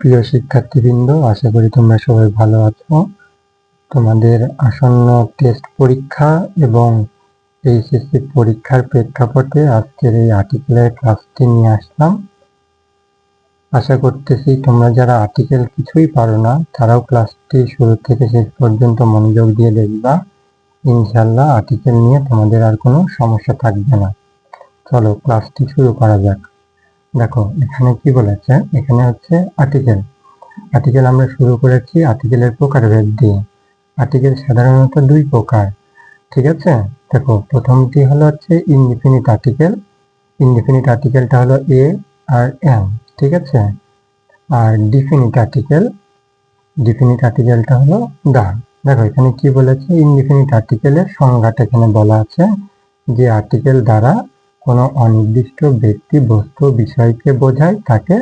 প্রিয় শিক্ষার্থীবৃন্দ, আশা করি তোমরা সবাই ভালো আছো। তোমাদের আসন্ন টেস্ট পরীক্ষা এবং এইচএসসি পরীক্ষার প্রেক্ষাপটে আজকের এই আর্টিকেলের ক্লাসটি নিয়ে আসলাম। আশা করতেছি তোমরা যারা আর্টিকেল কিছুই পারো না তারাও ক্লাসটি শুরু থেকে শেষ পর্যন্ত মনোযোগ দিয়ে দেখবা। ইনশাল্লাহ আর্টিকেল নিয়ে তোমাদের আর কোনো সমস্যা থাকবে না। চলো ক্লাসটি শুরু করা যাক। দেখো এখানে কি বলেছে, এখানে হচ্ছে আর্টিকেল। আর্টিকেল আমরা শুরু করেছি আর্টিকেলের প্রকারভেদ দিয়ে। আর্টিকেল সাধারণত দুই প্রকার, ঠিক আছে। দেখো প্রথমটি হলো হচ্ছে ইনডিফিনিট আর্টিকেল। ইনডিফিনিট আর্টিকেলটা হলো এ আর এম, ঠিক আছে। আর ডিফিনিট আর্টিকেলটা হলো দা। দেখো এখানে কি বলেছে, ইনডিফিনিট আর্টিকেলের সংজ্ঞাটা এখানে বলা আছে যে আর্টিকেল দ্বারা কোনো অনির্দিষ্ট ব্যক্তি, বস্তু, বিষয়কে বোঝায় তাকে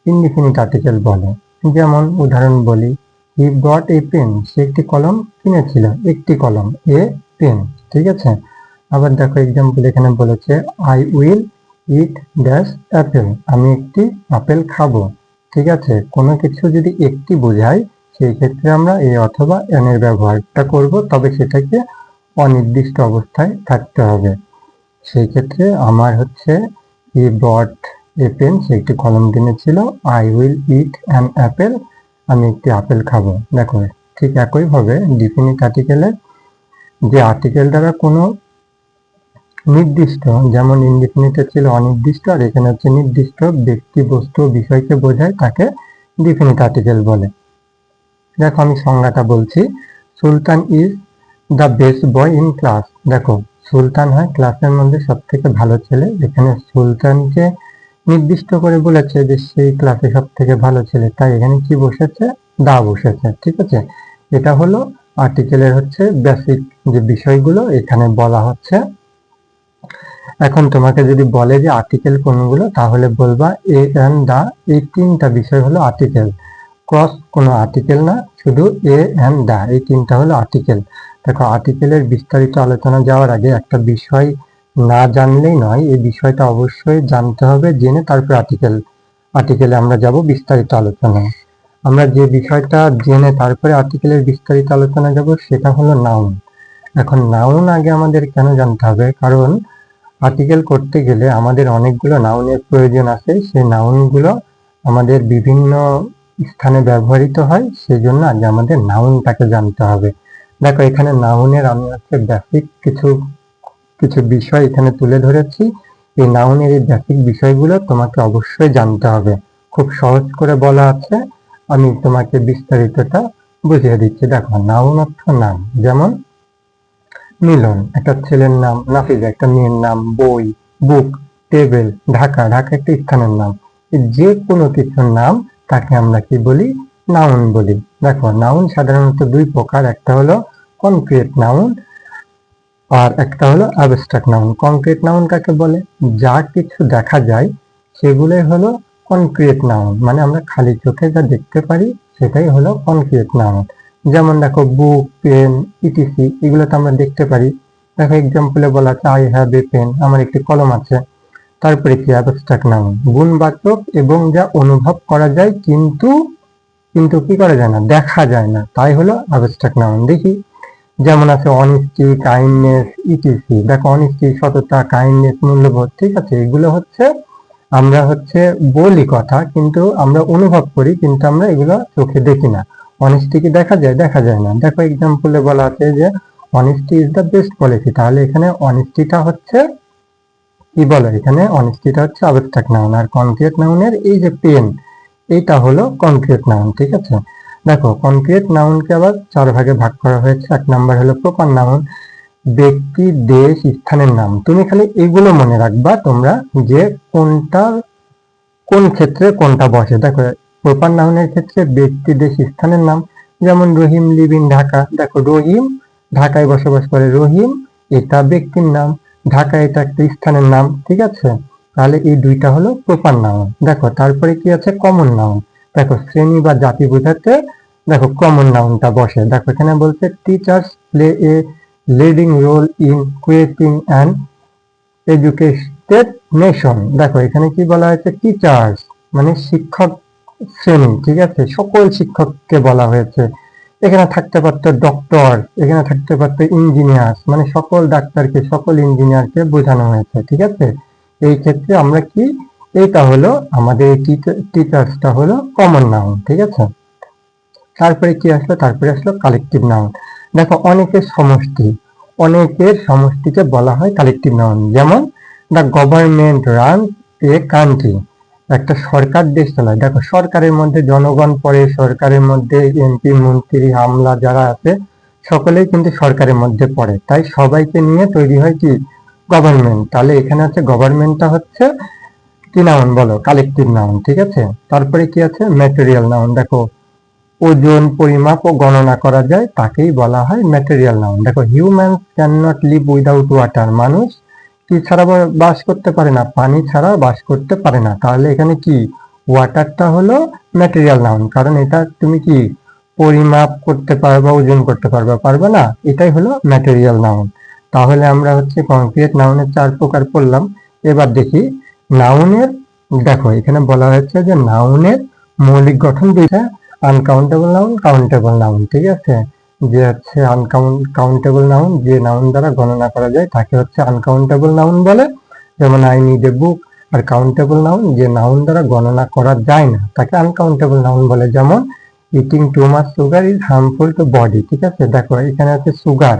ইনডিফিনিট আর্টিকেল বলে। যেমন উদাহরণ বলি, হি গট এ পেন, সে একটি কলম কিনেছিল, একটি কলম, এ পেন, ঠিক আছে। আবার দেখো এক্সাম্পল এখানে বলেছে I will it dash Apple, আমি একটি আপেল খাবো, ঠিক আছে। কোনো কিছু যদি একটি বোঝায় সেই ক্ষেত্রে আমরা এ অথবা এন এর ব্যবহারটা করব, তবে সেটাকে অনির্দিষ্ট অবস্থায় থাকতে হবে। সেই ক্ষেত্রে আমার হচ্ছে হি বট এ পেন, সে একটি কলম কিনেছিল। I will it an Apple, আমি একটি আপেল খাবো। দেখো ঠিক একইভাবে ডিফিনিট আর্টিকেলে যে আর্টিকেল দ্বারা কোনো নির্দিষ্ট, যেমন ইনডিফিনিটে ছিল অনির্দিষ্ট, আর এখানে হচ্ছে নির্দিষ্ট ব্যক্তি, বস্তু, বিষয়কে বোঝায় তাকে ডিফিনিট আর্টিকেল বলে। দেখো আমি সংজ্ঞাটা বলছি, Sultan is the best boy in class. দেখো সুলতান হয় ক্লাসের মধ্যে সব থেকে ভালো ছেলে। এখানে সুলতানকে নির্দিষ্ট করে বলেছে যে সেই ক্লাসে সব থেকে ভালো ছেলে, তাই এখানে কি বসেছে, দা বসেছে, ঠিক আছে। এটা হলো আর্টিকেলের হচ্ছে বেসিক যে বিষয়গুলো এখানে বলা হচ্ছে। এখন তোমাকে যদি বলে যে আর্টিকেল কোনগুলো, তাহলে বলবা এ এন দা, এই তিনটা বিষয় হলো আর্টিকেল। ক্রস কোনো আর্টিকেল না, শুধু এ এন দা, এই তিনটা হলো আর্টিকেল। দেখো আর্টিকেলের বিস্তারিত আলোচনা যাওয়ার আগে একটা বিষয় না জানলেই নয়, এই বিষয়টা অবশ্যই জানতে হবে, জেনে তারপর আর্টিকেলে আমরা যাব বিস্তারিত আলোচনায়। আমরা যে বিষয়টা জেনে তারপরে আর্টিকেলের বিস্তারিত আলোচনা যাব সেটা হলো নাউন। এখন নাউন আগে আমাদের কেন জানতে হবে, কারণ আর্টিকেল করতে গেলে আমাদের অনেকগুলো নাউনের প্রয়োজন আছে। সেই নাউনগুলো আমাদের বিভিন্ন স্থানে ব্যবহৃত হয়, সেই জন্য আগে আমাদের নাউনটাকে জানতে হবে। দেখো এখানে নাউনের আমি হচ্ছে বেসিক কিছু বিষয় এখানে তুলে ধরেছি। এই নাউনের এই বেসিক বিষয়গুলো তোমাকে অবশ্যই জানতে হবে। খুব সহজ করে বলা আছে, আমি তোমাকে বিস্তারিতটা বুঝিয়ে দিচ্ছি। দেখো নাউন অর্থ নাম, যেমন মিলন একটা ছেলের নাম, নাফিজা একটা মেয়ের নাম, বই, বুক, টেবিল, ঢাকা একটা স্থানের নাম। যে কোনো কিছুর নাম তাকে আমরা কি বলি, নাউন বলি। দেখো নাউন সাধারণত দুই প্রকার, একটা হলো কনক্রিট নাউন আর একটা হলো অ্যাবস্ট্রাক্ট নাউন। কনক্রিট নাউন কাকে বলে, যা কিছু দেখা যায় সেগুলোই হলো কনক্রিট নাউন, মানে আমরা খালি চোখে যা দেখতে পারি সেটাই হলো কনক্রিট নাউন। যেমন দেখো বুক, পেন, ইটিসি, এগুলো তো আমরা দেখতে পারি। দেখো এক্সাম্পলে বলা আছে আই হ্যাভ এ পেন, আমার একটি কলম আছে। তারপরে কি অ্যাবস্ট্রাক্ট নাউন, গুণবাচক এবং যা অনুভব করা যায় কিন্তু কিন্তু কি করা যায় না, দেখা যায় না, তাই হলো অ্যাবস্ট্রাক্ট নাউন। দেখি যেমন আছে অনেস্টি, কাইন্ডনেস, ইটিসি। দেখো অনেস্টি সততা, কাইন্ডনেস মূল্যবোধ, ঠিক আছে। এগুলো হচ্ছে আমরা হচ্ছে বলি কথা, কিন্তু আমরা অনুভব করি, কিন্তু আমরা এগুলো চোখে দেখি না। অনেস্টি কি দেখা যায়, দেখা যায় না। দেখো এক্সাম্পলে বলা আছে যে honesty is the best policy, তাহলে এখানে অনেস্টিটা হচ্ছে কি বলে, এখানে অনেস্টিটা হচ্ছে অ্যাবস্ট্রাক্ট নাউন। আর কনক্রিট নাউনের এই যে পেন, এইটা হলো কনক্রিট নাউন, ঠিক আছে। দেখো কনক্রিট নাউনকে আবার চার ভাগে ভাগ করা হয়েছে। এক নাম্বার হলো প্রপার নাউন, ব্যক্তি, দেশ, স্থানের নাম। তুমি খালি এগুলো মনে রাখবা তোমরা, যে কোনটা কোন ক্ষেত্রে কোনটা বসে। দেখো প্রপার নাউনের ক্ষেত্রে ব্যক্তি, দেশ, স্থানের নাম। যেমন রহিম লিভ ইন ঢাকা, দেখো রহিম ঢাকায় বসবাস করে, রহিম এটা ব্যক্তির নাম, ঢাকা এটা একটা স্থানের নাম, ঠিক আছে। তাহলে এই দুইটা হলো প্রপার নাউন। দেখো তারপরে কি আছে, কমন নাউন। দেখো শ্রেণী বা জাতি বোঝাতে দেখো কমন নাউনটা বসে। দেখো এখানে বলছে teachers play a leading role in creating an educated nation. দেখো এখানে কি বলা হয়েছে, টিচার্স মানে শিক্ষক শ্রেণী, ঠিক আছে, সকল শিক্ষককে বলা হয়েছে। এখানে থাকতে পারতো ডক্টর, এখানে থাকতে পারতো ইঞ্জিনিয়ার, মানে সকল ডাক্তারকে সকল ইঞ্জিনিয়ারকে বোঝানো হয়েছে, ঠিক আছে। এই ক্ষেত্রে আমরা কি, এইটা হলো আমাদের টিচার্সটা হলো কমন নাউন, ঠিক আছে। তারপরে কি আসলো, তারপরে আসলো কালেকটিভ নাউন। দেখো অনেকের সমষ্টিকে বলা হয় কালেকটিভ নাউন। যেমন the government run a country, একটা সরকার দেশ চালায়। দেখো সরকারের মধ্যে জনগণ পড়ে, সরকারের মধ্যে এমপি মন্ত্রী আমলা যারা আছে সকলেই কিন্তু সরকারের মধ্যে পড়ে, তাই সবাইকে নিয়ে তৈরি হয় কি, গভর্নমেন্ট। তাহলে এখানে আছে গভর্নমেন্টটা হচ্ছে কি নাউন বলো, কালেকটিভ নাউন, ঠিক আছে। তারপরে কি আছে, ম্যাটেরিয়াল নাউন। দেখো ওজন, পরিমাপ ও গণনা করা যায় তাকেই বলা হয় ম্যাটেরিয়াল নাউন। দেখো humans can not live without water, মানুষ কি ছাড়া বাস করতে পারে না, পানি ছাড়া বাস করতে পারে না। তাহলে এখানে কি, ওয়াটারটা হলো ম্যাটেরিয়াল নাউন, কারণ এটা তুমি কি পরিমাপ করতে পারবা, ওজন করতে পারবা, পারবে না, এটাই হলো ম্যাটেরিয়াল নাউন। তাহলে আমরা হচ্ছে কংক্রিট নাউনের 4 প্রকার পড়লাম। এবার দেখি নাউনের, দেখো এখানে বলা হয়েছে যে নাউনের মৌলিক গঠন দুইটা, আনকাউন্টেবল নাউন, কাউন্টেবল নাউন, ঠিক আছে। যে হচ্ছে আনকাউন্টেবল নাউন, যে নাউন দ্বারা গণনা করা যায় তাকে হচ্ছে আনকাউন্টেবল নাউন বলে, যেমন আই নিড এ বুক। আর কাউন্টেবল নাউন, যে নাউন দ্বারা গণনা করা যায় না তাকে আনকাউন্টেবল নাউন বলে, যেমন eating too much sugar is harmful to body, ঠিক আছে। দেখো এখানে আছে সুগার,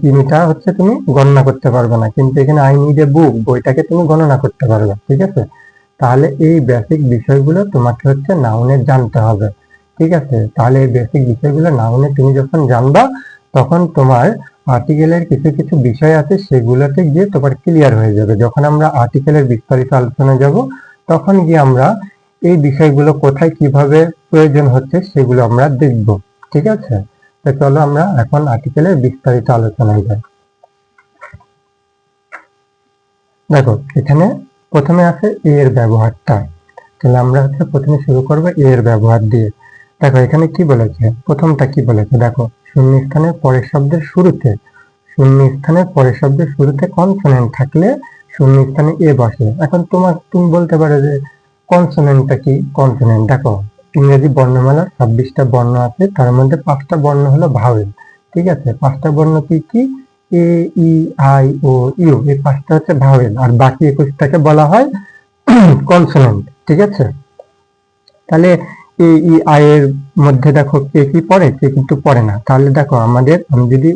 চিনিটা হচ্ছে তুমি গণনা করতে পারবে না, কিন্তু এখানে আই নিড এ বুক, বইটাকে তুমি গণনা করতে পারবে, ঠিক আছে। তাহলে এই বেসিক বিষয়গুলো তোমাকে হচ্ছে নাউনের জানতে হবে, ঠিক আছে। তাহলে এই বেসিক বিষয়গুলো নাউনে তুমি যখন জানবা, তখন তোমার আর্টিকেলের কিছু কিছু বিষয় আছে সেগুলোতে গিয়ে তোমার ক্লিয়ার হয়ে যাবে। যখন আমরা আর্টিকেলের বিস্তারিত আলোচনায় যাব, তখন গিয়ে আমরা এই বিষয়গুলো কোথায় কিভাবে প্রয়োজন হচ্ছে সেগুলো আমরা দেখব, ঠিক আছে। তো চলো আমরা এখন আর্টিকেলের বিস্তারিত আলোচনায় যাই। দেখো এখানে প্রথমে আছে এর ব্যবহারটা, তাহলে আমরা হচ্ছে প্রথমে শুরু করবো এর ব্যবহার দিয়ে। দেখো এখানে কি বলেছে, প্রথমটা কি বলেছে, দেখো শূন্যস্থানের পরের শব্দের শুরুতে, শূন্যস্থানের পরের শব্দের শুরুতে কনসোনেন্ট থাকলে শূন্যস্থানে এ বসে। এখন তুমি বলতে পারো যে কনসোনেন্টটা কি, কনসোনেন্ট দেখো ইংরেজি বর্ণমালার 26টা বর্ণ আছে, তার মধ্যে 5টা বর্ণ হলো ভাওয়েল, ঠিক আছে। 5টা বর্ণ কি কি, এ ই আই ও ইউ, এই 5টা হচ্ছে ভাওয়েল, আর বাকি 21টাকে বলা হয় কনসোনেন্ট, ঠিক আছে। তাহলে এ ই আই এর মধ্যে দেখো কে কি পড়ে, কে কিন্তু পড়ে না। তাহলে দেখো আমি যদি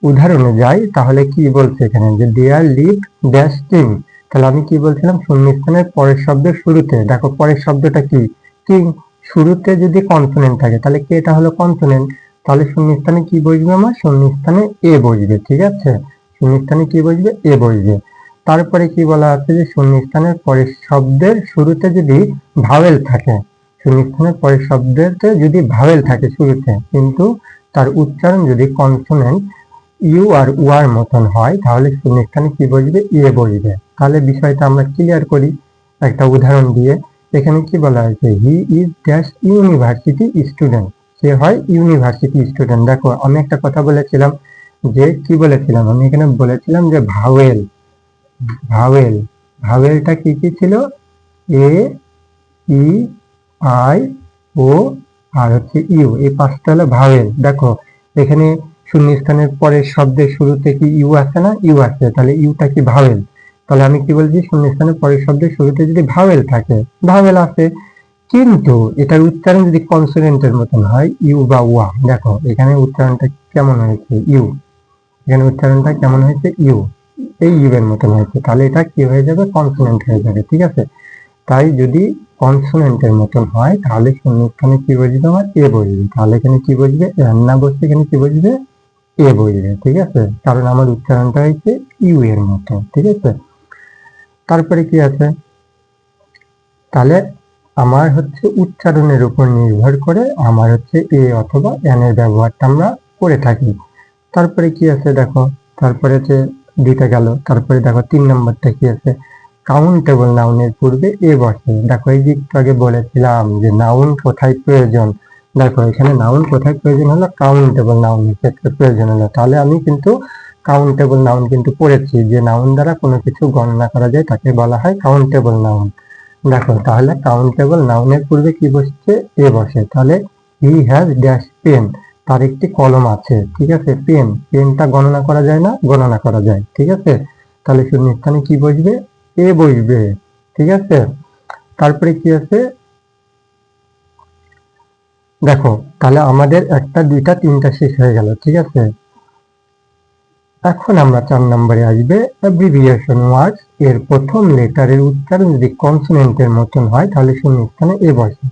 উদাহরণে যাই, তাহলে কি বলছে এখানে যে দেয়ার লিভ ড্যাশ কিং, তাহলে আমি কি বলছিলাম, শূন্যস্থানের পরের শব্দের শুরুতে, দেখো পরের শব্দটা কি, কিং, শুরুতে যদি কনসোনেন্ট থাকে তাহলে কে, এটা হলো কনসোনেন্ট, তাহলে শূন্যস্থানে কি বসবে, আমার শূন্যস্থানে এ বসবে, ঠিক আছে। শূন্যস্থানে কি বসবে, এ বসবে। তারপরে কি বলা আছে যে শূন্যস্থানের পরের শব্দের শুরুতে যদি ভাওয়েল থাকে, শূন্যস্থানের পরের শব্দতে যদি ভাওয়েল থাকে শুরুতে, কিন্তু তার উচ্চারণ যদি কনসোনেন্ট ইউ আর উ আর মতন হয়, তাহলে শূন্যস্থানে কি বসবে, এ বসবে। তাহলে বিষয়টা আমরা ক্লিয়ার করি একটা উদাহরণ দিয়ে। এখানে কি বলা হয়েছে, he is dash university student, সে হয় ইউনিভার্সিটি স্টুডেন্ট। দেখো আমি একটা কথা বলেছিলাম, যে কি বলেছিলাম, আমি এখানে বলেছিলাম যে ভাওয়েল, ভাওয়েল, ভাওয়েলটা কি কি ছিল, এ ই আই ও আর হচ্ছে ইউ, এই 5টা হলো ভাওয়েল। দেখো এখানে শূন্যস্থানের পরের শব্দের শুরুতে কি ইউ আছে না, ইউ আছে, তাহলে ইউটা কি ভাওয়েল। তাহলে আমি কি বলছি, শূন্যস্থানের পরের শব্দের শুরুতে যদি ভাওয়েল থাকে, ভাওয়েল আছে, কিন্তু এটার উচ্চারণ যদি কনসোনেন্টের মতন হয়, ইউ বা ওয়া, দেখো এখানে উচ্চারণটা কেমন হয়েছে, ইউ, এখানে উচ্চারণটা কেমন হয়েছে, ইউ, এই ইউ এর মতন হয়েছে, তাহলে এটা কি হয়ে যাবে, কনসোনেন্ট হয়ে যাবে, ঠিক আছে। তাই যদি কনসোনেন্টের মতন হয় তাহলে শূন্যস্থানে কি বসবে, আমার এ বসবে। তাহলে এখানে কি বসবে, না বসবে, এখানে কি বসবে, এ বসবে, ঠিক আছে, কারণ আমার উচ্চারণটা হয়েছে ইউ এর মতো, ঠিক আছে। তারপরে কি আছে, তাহলে আমার হচ্ছে উচ্চারণের উপর নির্ভর করে আমার হচ্ছে এ অথবা এন এর ব্যবহারটা আমরা করে থাকি। তারপরে কি আছে দেখো, তারপরে হচ্ছে দুইটা গেল, তারপরে দেখো 3 নম্বরটা কি আছে, কাউন্টেবল নাউনের পূর্বে এ বসে। দেখো এই যে একটু আগে বলেছিলাম যে নাউন কোথায় প্রয়োজন, দেখো এখানে নাউন কোথায় প্রয়োজন হলো, কাউন্টেবল নাউনের ক্ষেত্রে প্রয়োজন হলো। তাহলে আমি কিন্তু কাউন্টেবল নাউন কিন্তু পড়েছি, যে নাউন দ্বারা কোনো কিছু গণনা করা যায় তাকে বলা হয় কাউন্টেবল নাউন। দেখো তাহলে কাউন্টেবল নাউনের পূর্বে কি বসছে? এ বসে। তাহলে হি হ্যাজ ড্যাশ পেন, তার একটি কলম আছে। ঠিক আছে, পেন, পেনটা গণনা করা যায় না? গণনা করা যায়। ঠিক আছে, তাহলে শূন্যস্থানে কি বসবে? এ বসবে। ঠিক আছে, তারপরে কি আছে দেখো, তাহলে আমাদের একটা, দুইটা, তিনটা শেষ হয়ে গেল। ঠিক আছে, এখন আমরা 4 নম্বরে আসবে অ্যাব্রিভিয়েশন ওয়ার্ডস। এর প্রথম লেটারের উচ্চারণ যদি কনসোনেন্টের মতন হয় তাহলে শূন্যস্থানে এ বসে।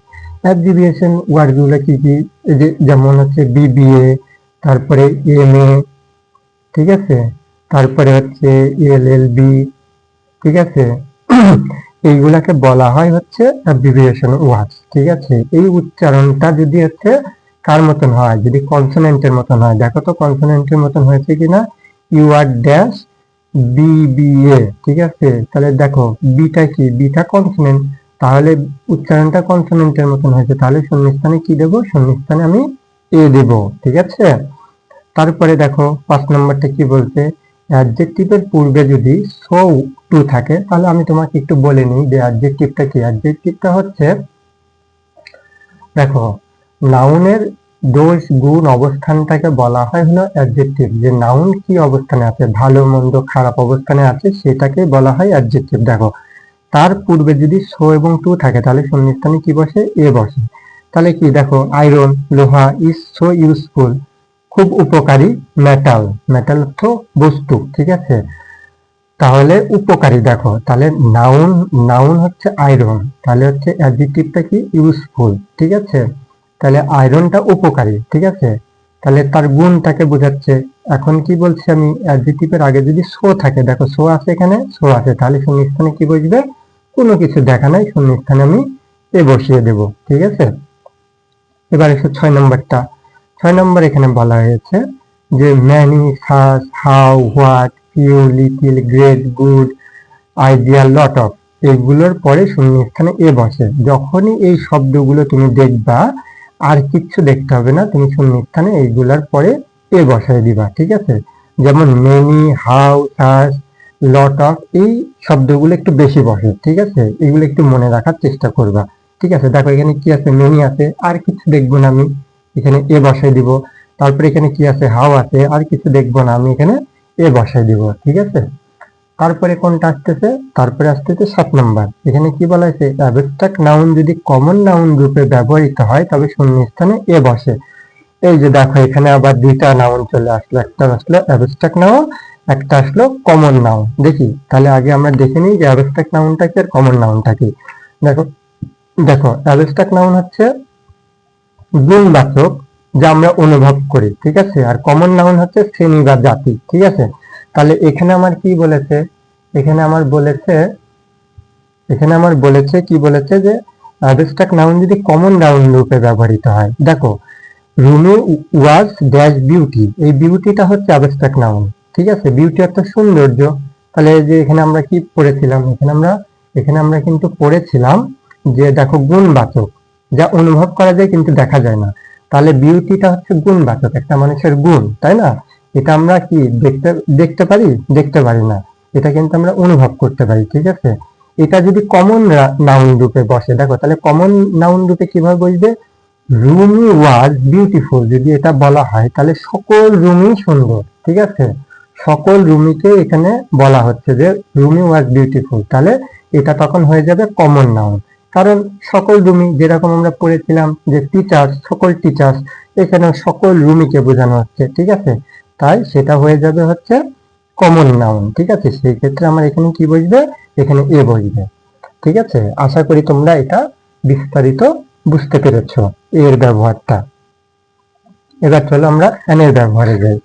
অ্যাব্রিভিয়েশন ওয়ার্ড গুলো কি কি? এই যে যেমন হচ্ছে বিবিএ, তারপরে এমএ, ঠিক আছে, তারপরে হচ্ছে এলএলবি, ঠিক আছে, এইগুলাকে বলা হয় হচ্ছে অ্যাব্রিভিয়েশন ওয়ার্ডস। ঠিক আছে, এই উচ্চারণটা যদি হচ্ছে কার মতন হয়? যদি কনসোনেন্টের মতন হয়। দেখো তো কনসোনেন্টের মতন হয়েছে কিনা। You are dash BBA. ঠিক আছে, তাহলে দেখো বিটা কি? বিটা কনসোনেন্ট, তাহলে উচ্চারণটা কনসোনেন্টের মতন হয়েছে। তাহলে শূন্যস্থানে কি দেবো? শূন্যস্থানে আমি এ দেব। ঠিক আছে, তারপরে দেখো 5 নম্বরটা কি বলছে? অ্যাডজেক্টিভের পূর্বে যদি সো টু থাকে, তাহলে আমি তোমাকে একটু বলে নিই যে অ্যাডজেক্টিভটা কি। অ্যাডজেক্টিভটা হচ্ছে, দেখো, নাউনের দোষ, গুণ, অবস্থানটাকে বলা হয় হলো অ্যাডজেক্টিভ। যে নাউন কি অবস্থানে আছে, ভালো, মন্দ, খারাপ অবস্থানে আছে, সেটাকে বলা হয় অ্যাডজেক্টিভ। দেখো, তার পূর্বে যদি সো এবং টু থাকে তাহলে শূন্যস্থানে কি বসে? এ বসে। তাহলে কি? দেখো, আয়রন, লোহা, ইজ সো ইউজফুল, খুব উপকারী। মেটাল, মেটাল অর্থ বস্তু। ঠিক আছে, তাহলে উপকারী। দেখো, তাহলে নাউন, নাউন হচ্ছে আয়রন, তাহলে হচ্ছে অ্যাডজেক্টিভটা কি? ইউজফুল। ঠিক আছে, তাহলে আয়রনটা উপকারী। ঠিক আছে, তাহলে তার গুণটাকে বোঝাচ্ছে। এখন কি বলছি আমি? অ্যাডজেক্টিভের আগে যদি সো থাকে, দেখো সো আছে, এখানে সো আছে, তাহলে শূন্যস্থানে কি বসবে? কোনো কিছু দেখা নাই, শূন্যস্থানে আমি এ বসিয়ে দেব। ঠিক আছে, এবার এসে 6 নম্বরটা। 6 নম্বর এখানে বলা হয়েছে যে many, such, how, what, few, little, great, good, idea, lot of, এগুলোর পরে শূন্যস্থানে এ বসে। যখনই এই শব্দগুলো তুমি দেখবা, আর কিচ্ছু দেখতে হবে না, তুমি শূন্যস্থানে এইগুলোর পরে এ বসায় দিবা। ঠিক আছে, যেমন মেনি, হাউ, সাস, লট অফ, এই শব্দগুলো একটু বেশি বসে। ঠিক আছে, এগুলো একটু মনে রাখার চেষ্টা করবা। ঠিক আছে, দেখো এখানে কি আছে? মেনি আছে, আর কিছু দেখবো না আমি, এখানে এ বসাই দিব। তারপরে এখানে কি আছে? হাউ আছে, আর কিছু দেখবো না আমি, এখানে এ বসাই দিব। ঠিক আছে, তারপরে কোনটা আসতেছে? তারপরে আসতেছে 7 নাম্বার। এখানে কি বলা হয়েছে? অ্যাবস্ট্রাক্ট নাউন যদি কমন নাউন রূপে ব্যবহৃত হয় তবে শূন্যস্থানে এ বসে। এই যে দেখো, এখানে আবার দুইটা নাউন চলে আসলো, একটা আসলো অ্যাবস্ট্রাক্ট নাউন, একটা আসলো কমন নাউন। দেখি, তাহলে আগে আমরা দেখে নিই যে অ্যাবস্ট্রাক্ট নাউনটা কি আর কমন নাউনটা কি। দেখো, দেখো অ্যাবস্ট্রাক্ট নাউন হচ্ছে গুণবাচক, যা আমরা অনুভব করি। ঠিক আছে, আর কমন নাউন হচ্ছে শ্রেণী বা জাতি। ঠিক আছে, তাহলে এখানে আমার কি বলেছে? এখানে আমার বলেছে, এখানে আমার বলেছে কি বলেছে? যে অ্যাবস্ট্রাক্ট নাউন যদি কমন নাউন রূপে ব্যবহৃত হয়। দেখো, রুমি ওয়াজ ড্যাশ বিউটি, এই বিউটিটা হচ্ছে অ্যাবস্ট্রাক্ট নাউন। ঠিক আছে, বিউটি অর্থ সৌন্দর্য। তাহলে এই যে এখানে আমরা কি পড়েছিলাম? এখানে আমরা কিন্তু পড়েছিলাম যে দেখো গুণবাচক, যা অনুভব করা যায় কিন্তু দেখা যায় না। তাহলে বিউটিটা হচ্ছে গুণবাচক, একটা মানুষের গুণ, তাই না? এটা আমরা কি দেখতে দেখতে পারি? দেখতে পারি না, এটা কিন্তু আমরা অনুভব করতে পারি। ঠিক আছে, এটা যদি কমন নাউন রূপে বসে, দেখো তাহলে কমন নাউন রূপে কিভাবে বসবে? রুমি ওয়াজ বিউটিফুল যদি এটা বলা হয় তাহলে সকল রুমি সুন্দর। ঠিক আছে, সকল রুমিকে এখানে বলা হচ্ছে যে রুমি ওয়াজ বিউটিফুল, তাহলে এটা তখন হয়ে যাবে কমন নাউন। কারণ সকল রুমি, যেরকম আমরা পড়েছিলাম যে টিচার্স, সকল টিচার্স, এখানে সকল রুমিকে বোঝানো হচ্ছে। ঠিক আছে, তাই সেটা হয়ে যাবে হচ্ছে কমন নাউন। ঠিক আছে, সেই ক্ষেত্রে আমার এখানে কি বসবে? এখানে এ বসবে। ঠিক আছে, আশা করি তোমরা এটা বিস্তারিত বুঝতে পেরেছ এর ব্যবহারটা। এবার চলো আমরা এন এর ব্যবহারে যাই।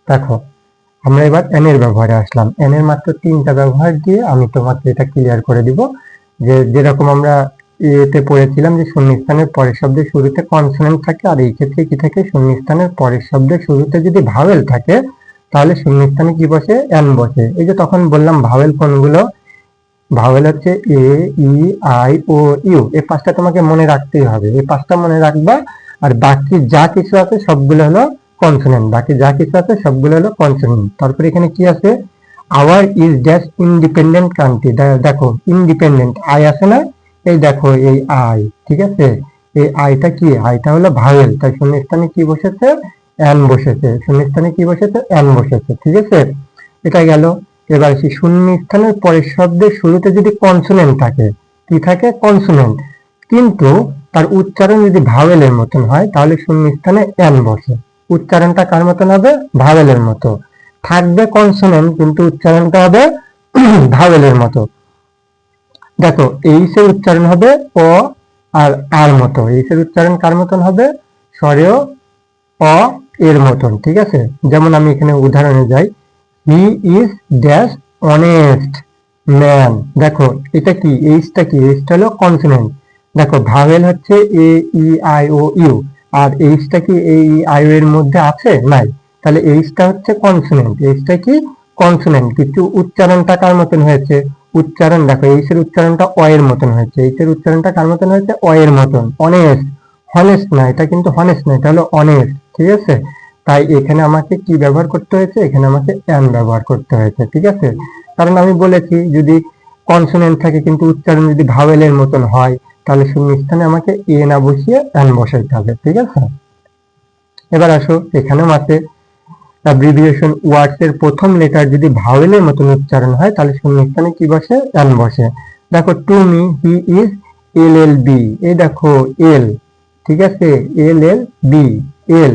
দেখো, আমরা এবার এন এর ব্যবহারে আসলাম। এন এর মাত্র 3টা ব্যবহার দিয়ে আমি তোমাকে এটা ক্লিয়ার করে দিব যে যেরকম আমরা এতে পড়েছিলাম যে শূন্যস্থানের পরের শব্দের শুরুতে কনসোনেন্ট থাকে, আর এই ক্ষেত্রে কি থাকে? শূন্যস্থানের পরের শব্দের শুরুতে যদি ভাওয়েল থাকে তাহলে শূন্যস্থানে কি বসে? এন বসে। এই যে তখন বললাম ভাওয়েল কোনগুলো? ভাওয়েল হচ্ছে এ, ই, আই, ও, ইউ। এই 5টা তোমাকে মনে রাখতেই হবে, এই 5টা মনে রাখবা। আর বাকি যা কিছু আছে সবগুলো হলো কনসোনেন্ট, বাকি যা কিছু আছে সবগুলো হলো কনসোনেন্ট। তারপরে এখানে কি আছে? Our is dash independent country. দেখো ইন্ডিপেন্ডেন্ট আই আছে না, এই দেখো এই আই, ঠিক আছে, এই আইটা কি, আইটা হলো ভাওয়েল, তাই শূন্যস্থানে কি বসেছে, এন বসেছে, শূন্যস্থানে কি বসেছে, এন বসেছে, ঠিক আছে, এটা গেল। এবার আসি শূন্যস্থানের পরের শব্দের শুরুতে যদি কনসোনেন্ট থাকে, কি থাকে, কনসোনেন্ট, কিন্তু তার উচ্চারণ যদি ভাওয়েলের মতন হয় তাহলে শূন্যস্থানে এন বসে। উচ্চারণটা কার মতন হবে, ভাওয়েলের মতো থাকবে, কনসোনেন্ট কিন্তু উচ্চারণটা হবে ভাওয়েলের মতো। দেখো এইচ এর উচ্চারণ হবে অ আর আর মতো, এইচ এর উচ্চারণ কার মতন হবে, স্বরেও অ এর মতন, ঠিক আছে। যেমন আমি এখানে উদাহরণে যাই, হি ইজ ড্যাশ অনেস্ট ম্যান। দেখো এটা কি, এইচটা কি, এইচটা হলো কনসোনেন্ট। দেখো ভাওয়েল হচ্ছে এ ই আই ও ইউ, আর এইচটা কি এ ই আই ও এর মধ্যে আছে, নাই, তাহলে এইচটা হচ্ছে কনসোনেন্ট, এইচটা কি কনসোনেন্ট, কিন্তু উচ্চারণটা কার মতন হয়েছে, উচ্চারণ দেখো এইচ এর উচ্চারণটা অ এর মতন হয়েছে, এইচ এর উচ্চারণটা কার মতন হয়েছে, অ এর মতন, অনেস্ট, হনেস্ট না, এটা কিন্তু হনেস্ট না, এটা হলো অনেস্ট, ঠিক আছে। তাই এখানে আমাকে কি ব্যবহার করতে হয়েছে, এখানে আমাকে অ্যান ব্যবহার করতে হয়েছে, ঠিক আছে। কারণ আমি বলেছি যদি কনসোনেন্ট থাকে কিন্তু উচ্চারণ যদি ভাওয়েলের মতন হয় তাহলে শূন্যস্থানে আমাকে এ না বসিয়ে অ্যান বসাইতে হবে, ঠিক আছে। এবার আসো এখানেও আছে অ্যাব্রিভিয়েশন ওয়ার্ডস এর প্রথম লেটার যদি ভাওয়েলের মতন উচ্চারণ হয় তাহলে শূন্যস্থানে কি বসে, অ্যান বসে। দেখো to me he is L L B, এই দেখো এল, ঠিক আছে, এল এল বি, এল,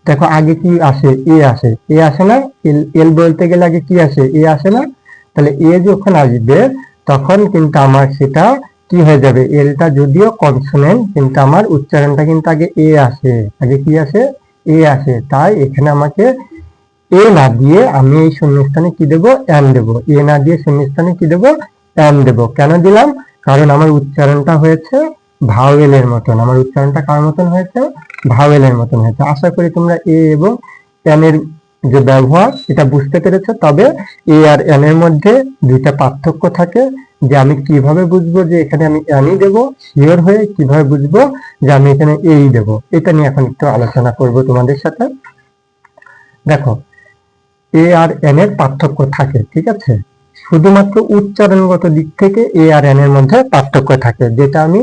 দেখো আগে কি আসে, এ আসে, এ আসে না, এল এল বলতে গেলে আগে কি আসে, এ আসে না, তাহলে এ যখন আসবে তখন কিন্তু আমার সেটা কি হয়ে যাবে, এলটা যদিও কনসোনেন্ট কিন্তু আমার উচ্চারণটা কিন্তু আগে এ আসে, আগে কি আসে, এ আসে, তাই এখানে আমাকে এ না দিয়ে আমি এই শূন্যস্থানে কি দেবো, অ্যান দেবো, এ না দিয়ে শূন্যস্থানে কি দেবো, অ্যান দেবো। কেন দিলাম, কারণ আমার উচ্চারণটা হয়েছে ভাওয়েলের মতন, আমার উচ্চারণটা কার মতন হয়েছে, ভাওয়েলের মতন হয়েছে। আশা করি তোমরা এ এবং অ্যান এর যে ব্যবহার এটা বুঝতে পেরেছো। তবে এ আর অ্যান এর মধ্যে দুইটা পার্থক্য থাকে, যে আমি কিভাবে বুঝবো যে এখানে আমি অ্যানই দেবো, শিওর হয়ে কিভাবে বুঝবো যে আমি এখানে এই দেবো, এটা নিয়ে এখন একটু আলোচনা করব তোমাদের সাথে। দেখো এ আর এন এর পার্থক্য থাকে, ঠিক আছে, শুধুমাত্র উচ্চারণগত দিক থেকে এ আর এন এর মধ্যে পার্থক্য থাকে, যেটা আমি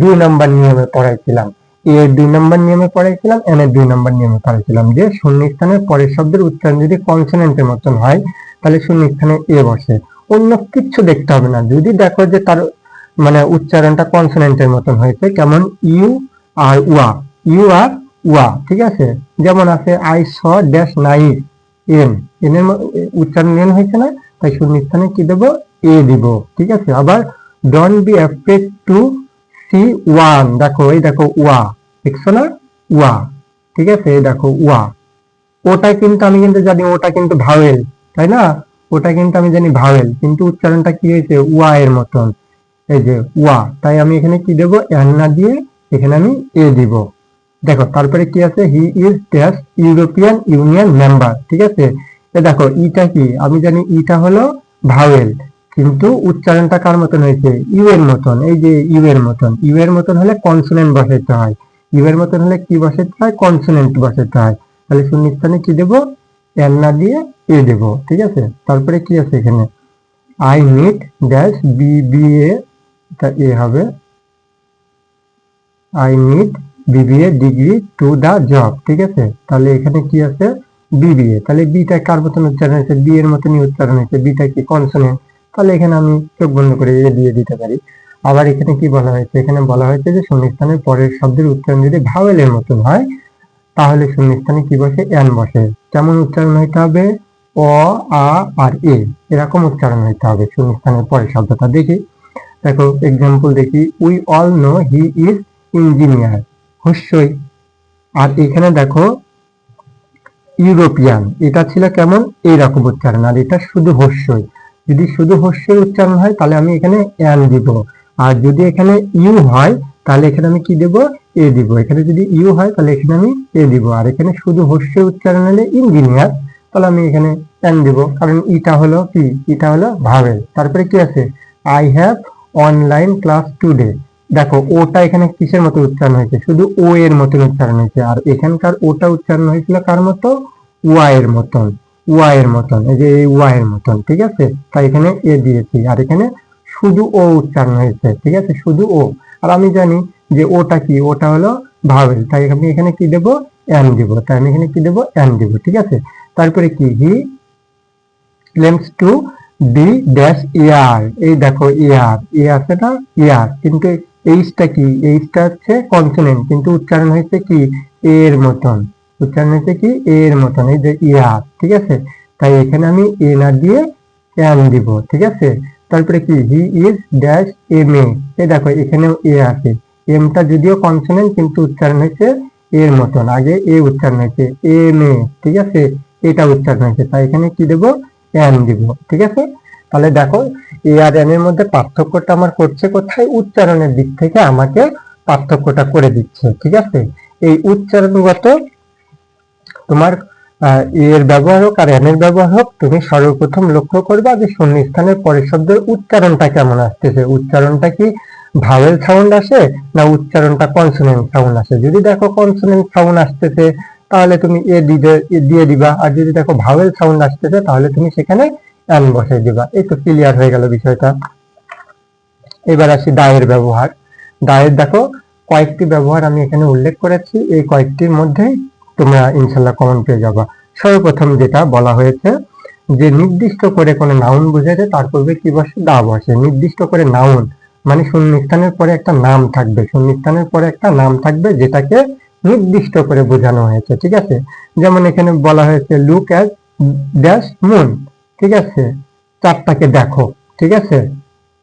2 নম্বর নিয়মে পড়াইছিলাম, এ এর 2 নম্বর নিয়মে পড়াইছিলাম, এন এর 2 নম্বর নিয়মে পড়াইছিলাম, যে শূন্যস্থানের পরের শব্দের উচ্চারণ যদি কনসোনেন্টের মতন হয় তাহলে শূন্যস্থানে এ বসে, অন্য কিচ্ছু দেখতে হবে না। যদি দেখো যে তার মানে উচ্চারণটা কনসোনেন্টের মতন হয়েছে, কেমন ইউ আর ওয়া, ইউ আর ওয়া, ঠিক আছে, যেমন আছে I saw dash nice N, N এর উচ্চারণ এন হয়েছে না, তাই শূন্যস্থানে কি দেবো, এ দিব, ঠিক আছে। আবার don't be afraid to see one, দেখো এই দেখো ওয়া, দেখছো না, ওয়া, ঠিক আছে, এই দেখো ওয়া, ওটা কিন্তু আমি কিন্তু জানি ওটা কিন্তু ভাওয়েল, তাই না, ওটা কিন্তু আমি জানি ভাওয়েল, কিন্তু উচ্চারণটা কি হয়েছে, ওয়া এর মতন, এই যে ওয়া, তাই আমি এখানে কি দেবো, এন না দিয়ে এখানে আমি এ দিব। দেখো তারপরে কি আছে, হি is dash European union member, ঠিক আছে, দেখো ইটা কি, আমি জানি ইটা হলো ভাওয়েল, কিন্তু উচ্চারণটা কার মতন হয়েছে, ইউ এর মতন, এই যে ইউ এর মতন, ইউ এর মতন হলে কনসোনেন্ট বসাইতে হয়, ইউ এর মতন হলে কি বসাইতে হয়, কনসোনেন্ট বসাইতে হয়, তাহলে শূন্যস্থানে কি দেবো, এন না দিয়ে এ দেবো, ঠিক আছে। তারপরে কি আছে এখানে, I need dash B B A, A হবে, I need BBA degree to the job, ঠিক আছে, তাহলে এখানে কি আছে, বিবিএ, তাহলে বিটা কার মতন উচ্চারণ হয়েছে, বি এর মতনই উচ্চারণ হয়েছে, বিটা কি কনসোনেন্ট, তাহলে এখানে আমি চোখ বন্ধ করে এ দিয়ে দিতে পারি। আবার এখানে কি বলা হয়েছে, এখানে বলা হয়েছে যে শূন্যস্থানের পরের শব্দের উচ্চারণ যদি ভাওয়েলের মতন হয় তাহলে শূন্যস্থানে কি বসে, এন বসে। কেমন উচ্চারণ হইতে হবে, অ আ আর এ, এরকম উচ্চারণ হইতে হবে শূন্যস্থানের পরের শব্দটা। দেখি, দেখো এক্সাম্পল দেখি, we all know he is engineer, হস্যই, আর এখানে দেখো ইউরোপিয়ান, এটা ছিল কেমন, এইরকম উচ্চারণ, আর এটা শুধু হস্যই, যদি শুধু হস্যই উচ্চারণ হয় তাহলে আমি এখানে অ্যান দিব, আর যদি এখানে ইউ হয় তাহলে এখানে আমি কি দেব, এ দিব, এখানে যদি ইউ হয় তাহলে এখানে আমি এ দিব, আর এখানে শুধু হস্যই উচ্চারণ হলে ইঞ্জিনিয়ার, তাহলে আমি এখানে অ্যান দিব, কারণ ইটা হলো কি, ইটা হলো ভাওয়েল। তারপরে কি আছে, I have online class today, দেখো ওটা এখানে কিসের মতো উচ্চারণ হয়েছে, শুধু ও এর মতন উচ্চারণ হয়েছে, আর এখানকার ওটা উচ্চারণ হয়েছিল কার মতো, ওয়া এর মতন, ওয়াই এর মতন, এই যে এই ওয়াই এর মতন, ঠিক আছে। তাই এখানে এ দিয়েছি, আর এখানে শুধু ও উচ্চারণ হয়েছে, ঠিক আছে, শুধু ও। আর আমি জানি যে ওটা কি, ওটা হলো ভাওয়েল, তাই আমি এখানে কি দেবো, এন দিব, তাই আমি এখানে কি দেবো, এন দিব, ঠিক আছে। তারপরে কি, হি ক্লেমস টু বি ড্যাশ ইয়ার, এই দেখো ইয়ার, এ আছে না ইয়ার, কিন্তু এইচটা কি, এইচটা হচ্ছে কনসোনেন্ট, কিন্তু উচ্চারণ হয়েছে কি এর মতন, উচ্চারণ হয়েছে কি এর মতন, এই যে ইয়ার, ঠিক আছে। তাই এখানে আমি এ না দিয়ে এন দিব, ঠিক আছে। তারপরে কি, হি ইজ ড্যাশ এম এ, এই দেখো এখানেও এ আছে, এমটা যদিও কনসোনেন্ট কিন্তু উচ্চারণ হয়েছে এর মতন, আগে এ উচ্চারণ হয়েছে এম এ, ঠিক আছে, এটা উচ্চারণ হয়েছে, তাই এখানে কি দেব, এন দিব, ঠিক আছে। তাহলে দেখো এ আর এন এর মধ্যে পার্থক্যটা আমার করছে কোথায়, উচ্চারণের দিক থেকে আমাকে পার্থক্যটা করে দিচ্ছে, ঠিক আছে। এই উচ্চারণগত তোমার এর ব্যবহার হোক আর এন এর ব্যবহার হোক, তুমি সর্বপ্রথম লক্ষ্য করবা যে শূন্যস্থানের পরের শব্দের উচ্চারণটা কেমন আসতেছে, উচ্চারণটা কি ভাওয়েল সাউন্ড আসে না উচ্চারণটা কনসোনেন্ট সাউন্ড আসে। যদি দেখো কনসোনেন্ট সাউন্ড আসতেছে তাহলে তুমি এ দিয়ে দিবা, আর যদি দেখো ভাওয়েল সাউন্ড আসতেছে তাহলে তুমি সেখানে এন বসাই দিবা। এই তো ক্লিয়ার হয়ে গেল বিষয়টা। এবার আসি দায়ের ব্যবহার। দায়ের দেখো কয়েকটি ব্যবহার আমি এখানে উল্লেখ করেছি, এই কয়েকটির মধ্যে তোমরা ইনশাল্লাহ কমন পেয়ে যাবা। সর্বপ্রথম যেটা বলা হয়েছে যে নির্দিষ্ট করে কোনো নাউন বোঝাতে তার পূর্বে কি বসে, দা বসে। নির্দিষ্ট করে নাউন মানে শূন্যস্থানের পরে একটা নাম থাকবে, শূন্যস্থানের পরে একটা নাম থাকবে যেটাকে নির্দিষ্ট করে বোঝানো হয়েছে, ঠিক আছে। যেমন এখানে বলা হয়েছে লুক অ্যাট ড্যাশ মুন, ঠিক আছে, চাঁদটাকে দেখো, ঠিক আছে।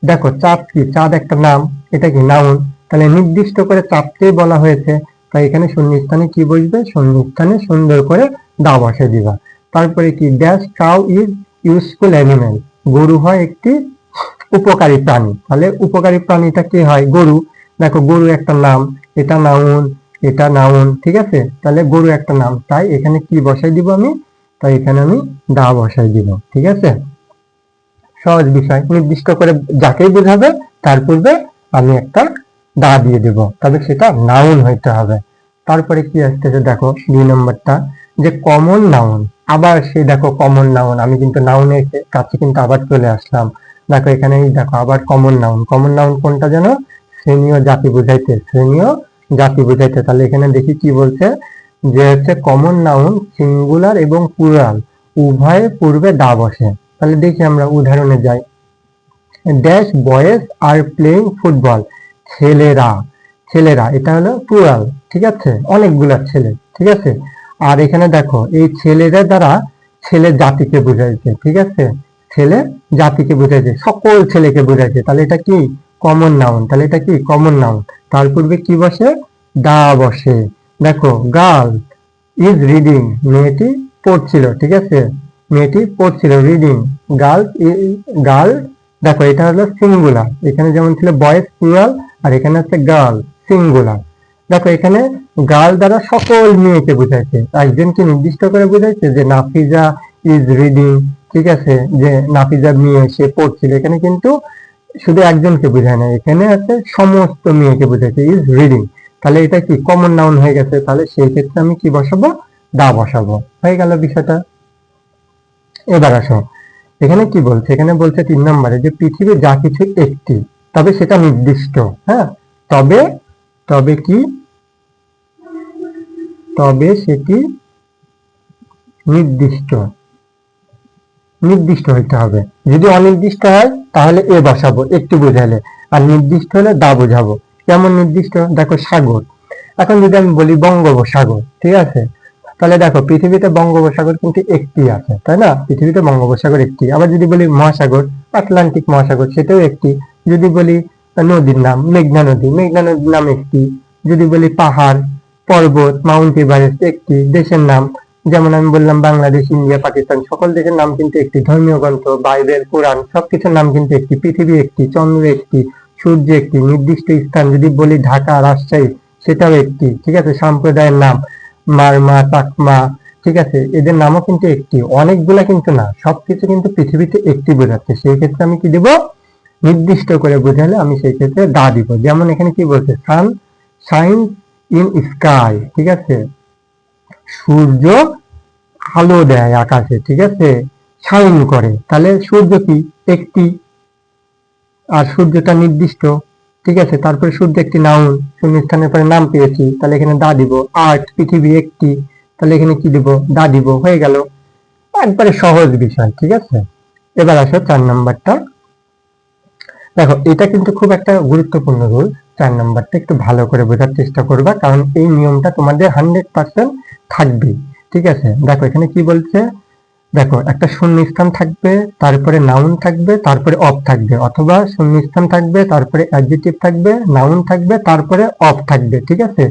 দেখো চাঁদ কি, চাঁদ একটা নাম, এটা কি নাউন, তাহলে নির্দিষ্ট করে চাঁদকেই বলা হয়েছে, তাই এখানে শূন্যস্থানে কি বসবে, শূন্যস্থানে সুন্দর করে দা বসে দিবা। তারপরে কি, dash cow is useful animal, গরু হয় একটি উপকারী প্রাণী, তাহলে উপকারী প্রাণীটা কি হয়, গরু। দেখো গরু একটা নাম, এটা নাউন, এটা নাউন, ঠিক আছে, তাহলে গরু একটা নাম, তাই এখানে কি বসাই দিব আমি, তাই এখানে আমি দা বসাই দিব, ঠিক আছে। সহজ বিষয়, নির্দিষ্ট করে যাকেই বোঝাবে তার পূর্বে আমি একটা দা দিয়ে দেব, তবে সেটা নাউন হইতে হবে। তারপরে কি আসতেছে দেখো 2 নম্বরটা, যে কমন নাউন। আবার সেই দেখো কমন নাউন, আমি কিন্তু নাউনের কাছে কিন্তু আবার চলে আসলাম। দেখো এখানে দেখো আবার কমন নাউন, কমন নাউন কোনটা যেন, শ্রেণীয় জাতি বোঝাইতে, শ্রেণীয় জাতি বোঝাইতে। তাহলে এখানে দেখি কি বলছে, যে হচ্ছে কমন নাউন সিঙ্গুলার এবং প্লুরাল উভয়ের পূর্বে দা বসে। তাহলে দেখি আমরা উদাহরণে যাই। Dash boys are playing football, ছেলেরা, ছেলেরা এটা হলো প্লুরাল, ঠিক আছে, অনেকগুলা ছেলে, ঠিক আছে। আর এখানে দেখো এই ছেলেরা দ্বারা ছেলে জাতিকে বোঝাইছে, ঠিক আছে, ছেলে জাতিকে বোঝাইছে, সকল ছেলেকে বোঝাইছে, তাহলে এটা কি কমন নাউন, তাহলে এটা কি কমন নাউন। তার পূর্বে কি বসে, দা বসে। দেখো গার্ল ইজ রিডিং, মেয়েটি পড়ছিল, ঠিক আছে, মেয়েটি পড়ছিল, রিডিং, গার্ল, গার্ল, দেখো এটা হলো সিঙ্গুলার, এখানে যেমন ছিল বয়েজ প্লুরাল, আর এখানে হচ্ছে গার্ল সিঙ্গুলার। দেখো এখানে গার্ল দ্বারা সকল মেয়েকে বোঝাইছে, একজনকে নির্দিষ্ট করে বোঝাইছে যে নাফিজা ইজ রিডিং, ঠিক আছে, যে নাফিজা মেয়ে সে পড়ছিল, এখানে কিন্তু শুধু একজনকে বোঝায় না, এখানে আছে সমস্ত মেয়েকে বোঝাইছে ইজ রিডিং। তাহলে এটা কি কমন নাউন হয়ে গেছে, তাহলে সেই ক্ষেত্রে আমি কি বসাবো, দা বসাবো, হয়ে গেল বিষয়টা। এবার আসো এখানে কি বলছে, এখানে বলছে 3 নম্বরে যে পৃথিবীর যা কিছু একটি, তবে সেটা নির্দিষ্ট, হ্যাঁ, তবে, তবে কি, তবে সেটি নির্দিষ্ট, নির্দিষ্ট হইতে হবে। যদি অনির্দিষ্ট হয় তাহলে এ বসাবো একটু বোঝালে, আর নির্দিষ্ট হলে দা বোঝাবো। কেমন নির্দিষ্ট, দেখো সাগর, এখন যদি আমি বলি বঙ্গোপসাগর, ঠিক আছে, তাহলে দেখো পৃথিবীতে বঙ্গোপসাগর কিন্তু একটি আছে, তাই না, পৃথিবীতে বঙ্গোপসাগর একটি। আবার যদি বলি মহাসাগর, আটলান্টিক মহাসাগর, সেটাও একটি। যদি বলি নদীর নাম, মেঘনা নদী, মেঘনা নদীর নাম একটি। যদি বলি পাহাড় পর্বত, মাউন্ট এভারেস্ট একটি। দেশের নাম যেমন আমি বললাম বাংলাদেশ, ইন্ডিয়া, পাকিস্তান, সকল দেশের নাম কিন্তু একটি। ধর্মীয় গ্রন্থ, বাইবেল, কোরআন, সবকিছুর নাম কিন্তু একটি। পৃথিবী একটি, চন্দ্র একটি, সূর্য একটি। নির্দিষ্ট স্থান যদি বলি ঢাকা, রাজশাহী, সেটাও একটি, ঠিক আছে। সম্প্রদায়ের নাম মারমা, চাকমা, ঠিক আছে, এদের নামও কিন্তু একটি, অনেকগুলা কিন্তু না, সবকিছু কিন্তু পৃথিবীতে একটি বোঝাচ্ছে। সেই ক্ষেত্রে আমি কি দিব, নির্দিষ্ট করে বোঝালে আমি সেই ক্ষেত্রে দা দিব। যেমন এখানে কি বলছে, সান শাইন ইন স্কাই, ঠিক আছে, সূর্য আলো দেয় আকাশে, ঠিক আছে, শাইন করে, তাহলে সূর্য কি একটি, আর সূর্যটা নির্দিষ্ট, ঠিক আছে। তারপরে সূর্য একটি নাউন, শূন্যস্থানের পরে নাম পেয়েছি, তাহলে এখানে দা দিব। আর্ট পৃথিবী একটি, তাহলে এখানে কি দিব, দা দিব, হয়ে গেল। একবারে সহজ বিষয়, ঠিক আছে। এবার আসো 4 নাম্বারটা। দেখো এটা কিন্তু খুব একটা গুরুত্বপূর্ণ রুল। 4 নাম্বারটা একটু ভালো করে বোঝার চেষ্টা করবা, কারণ এই নিয়মটা তোমাদের 100% থাকবে, ঠিক আছে। দেখো এখানে কি বলছে, দেখো একটা শূন্যস্থান থাকবে, তারপরে নাউন থাকবে, তারপরে অফ থাকবে, অথবা শূন্যস্থান থাকবে, তারপরে অ্যাডজেক্টিভ থাকবে, নাউন থাকবে, তারপরে অফ থাকবে, ঠিক আছে।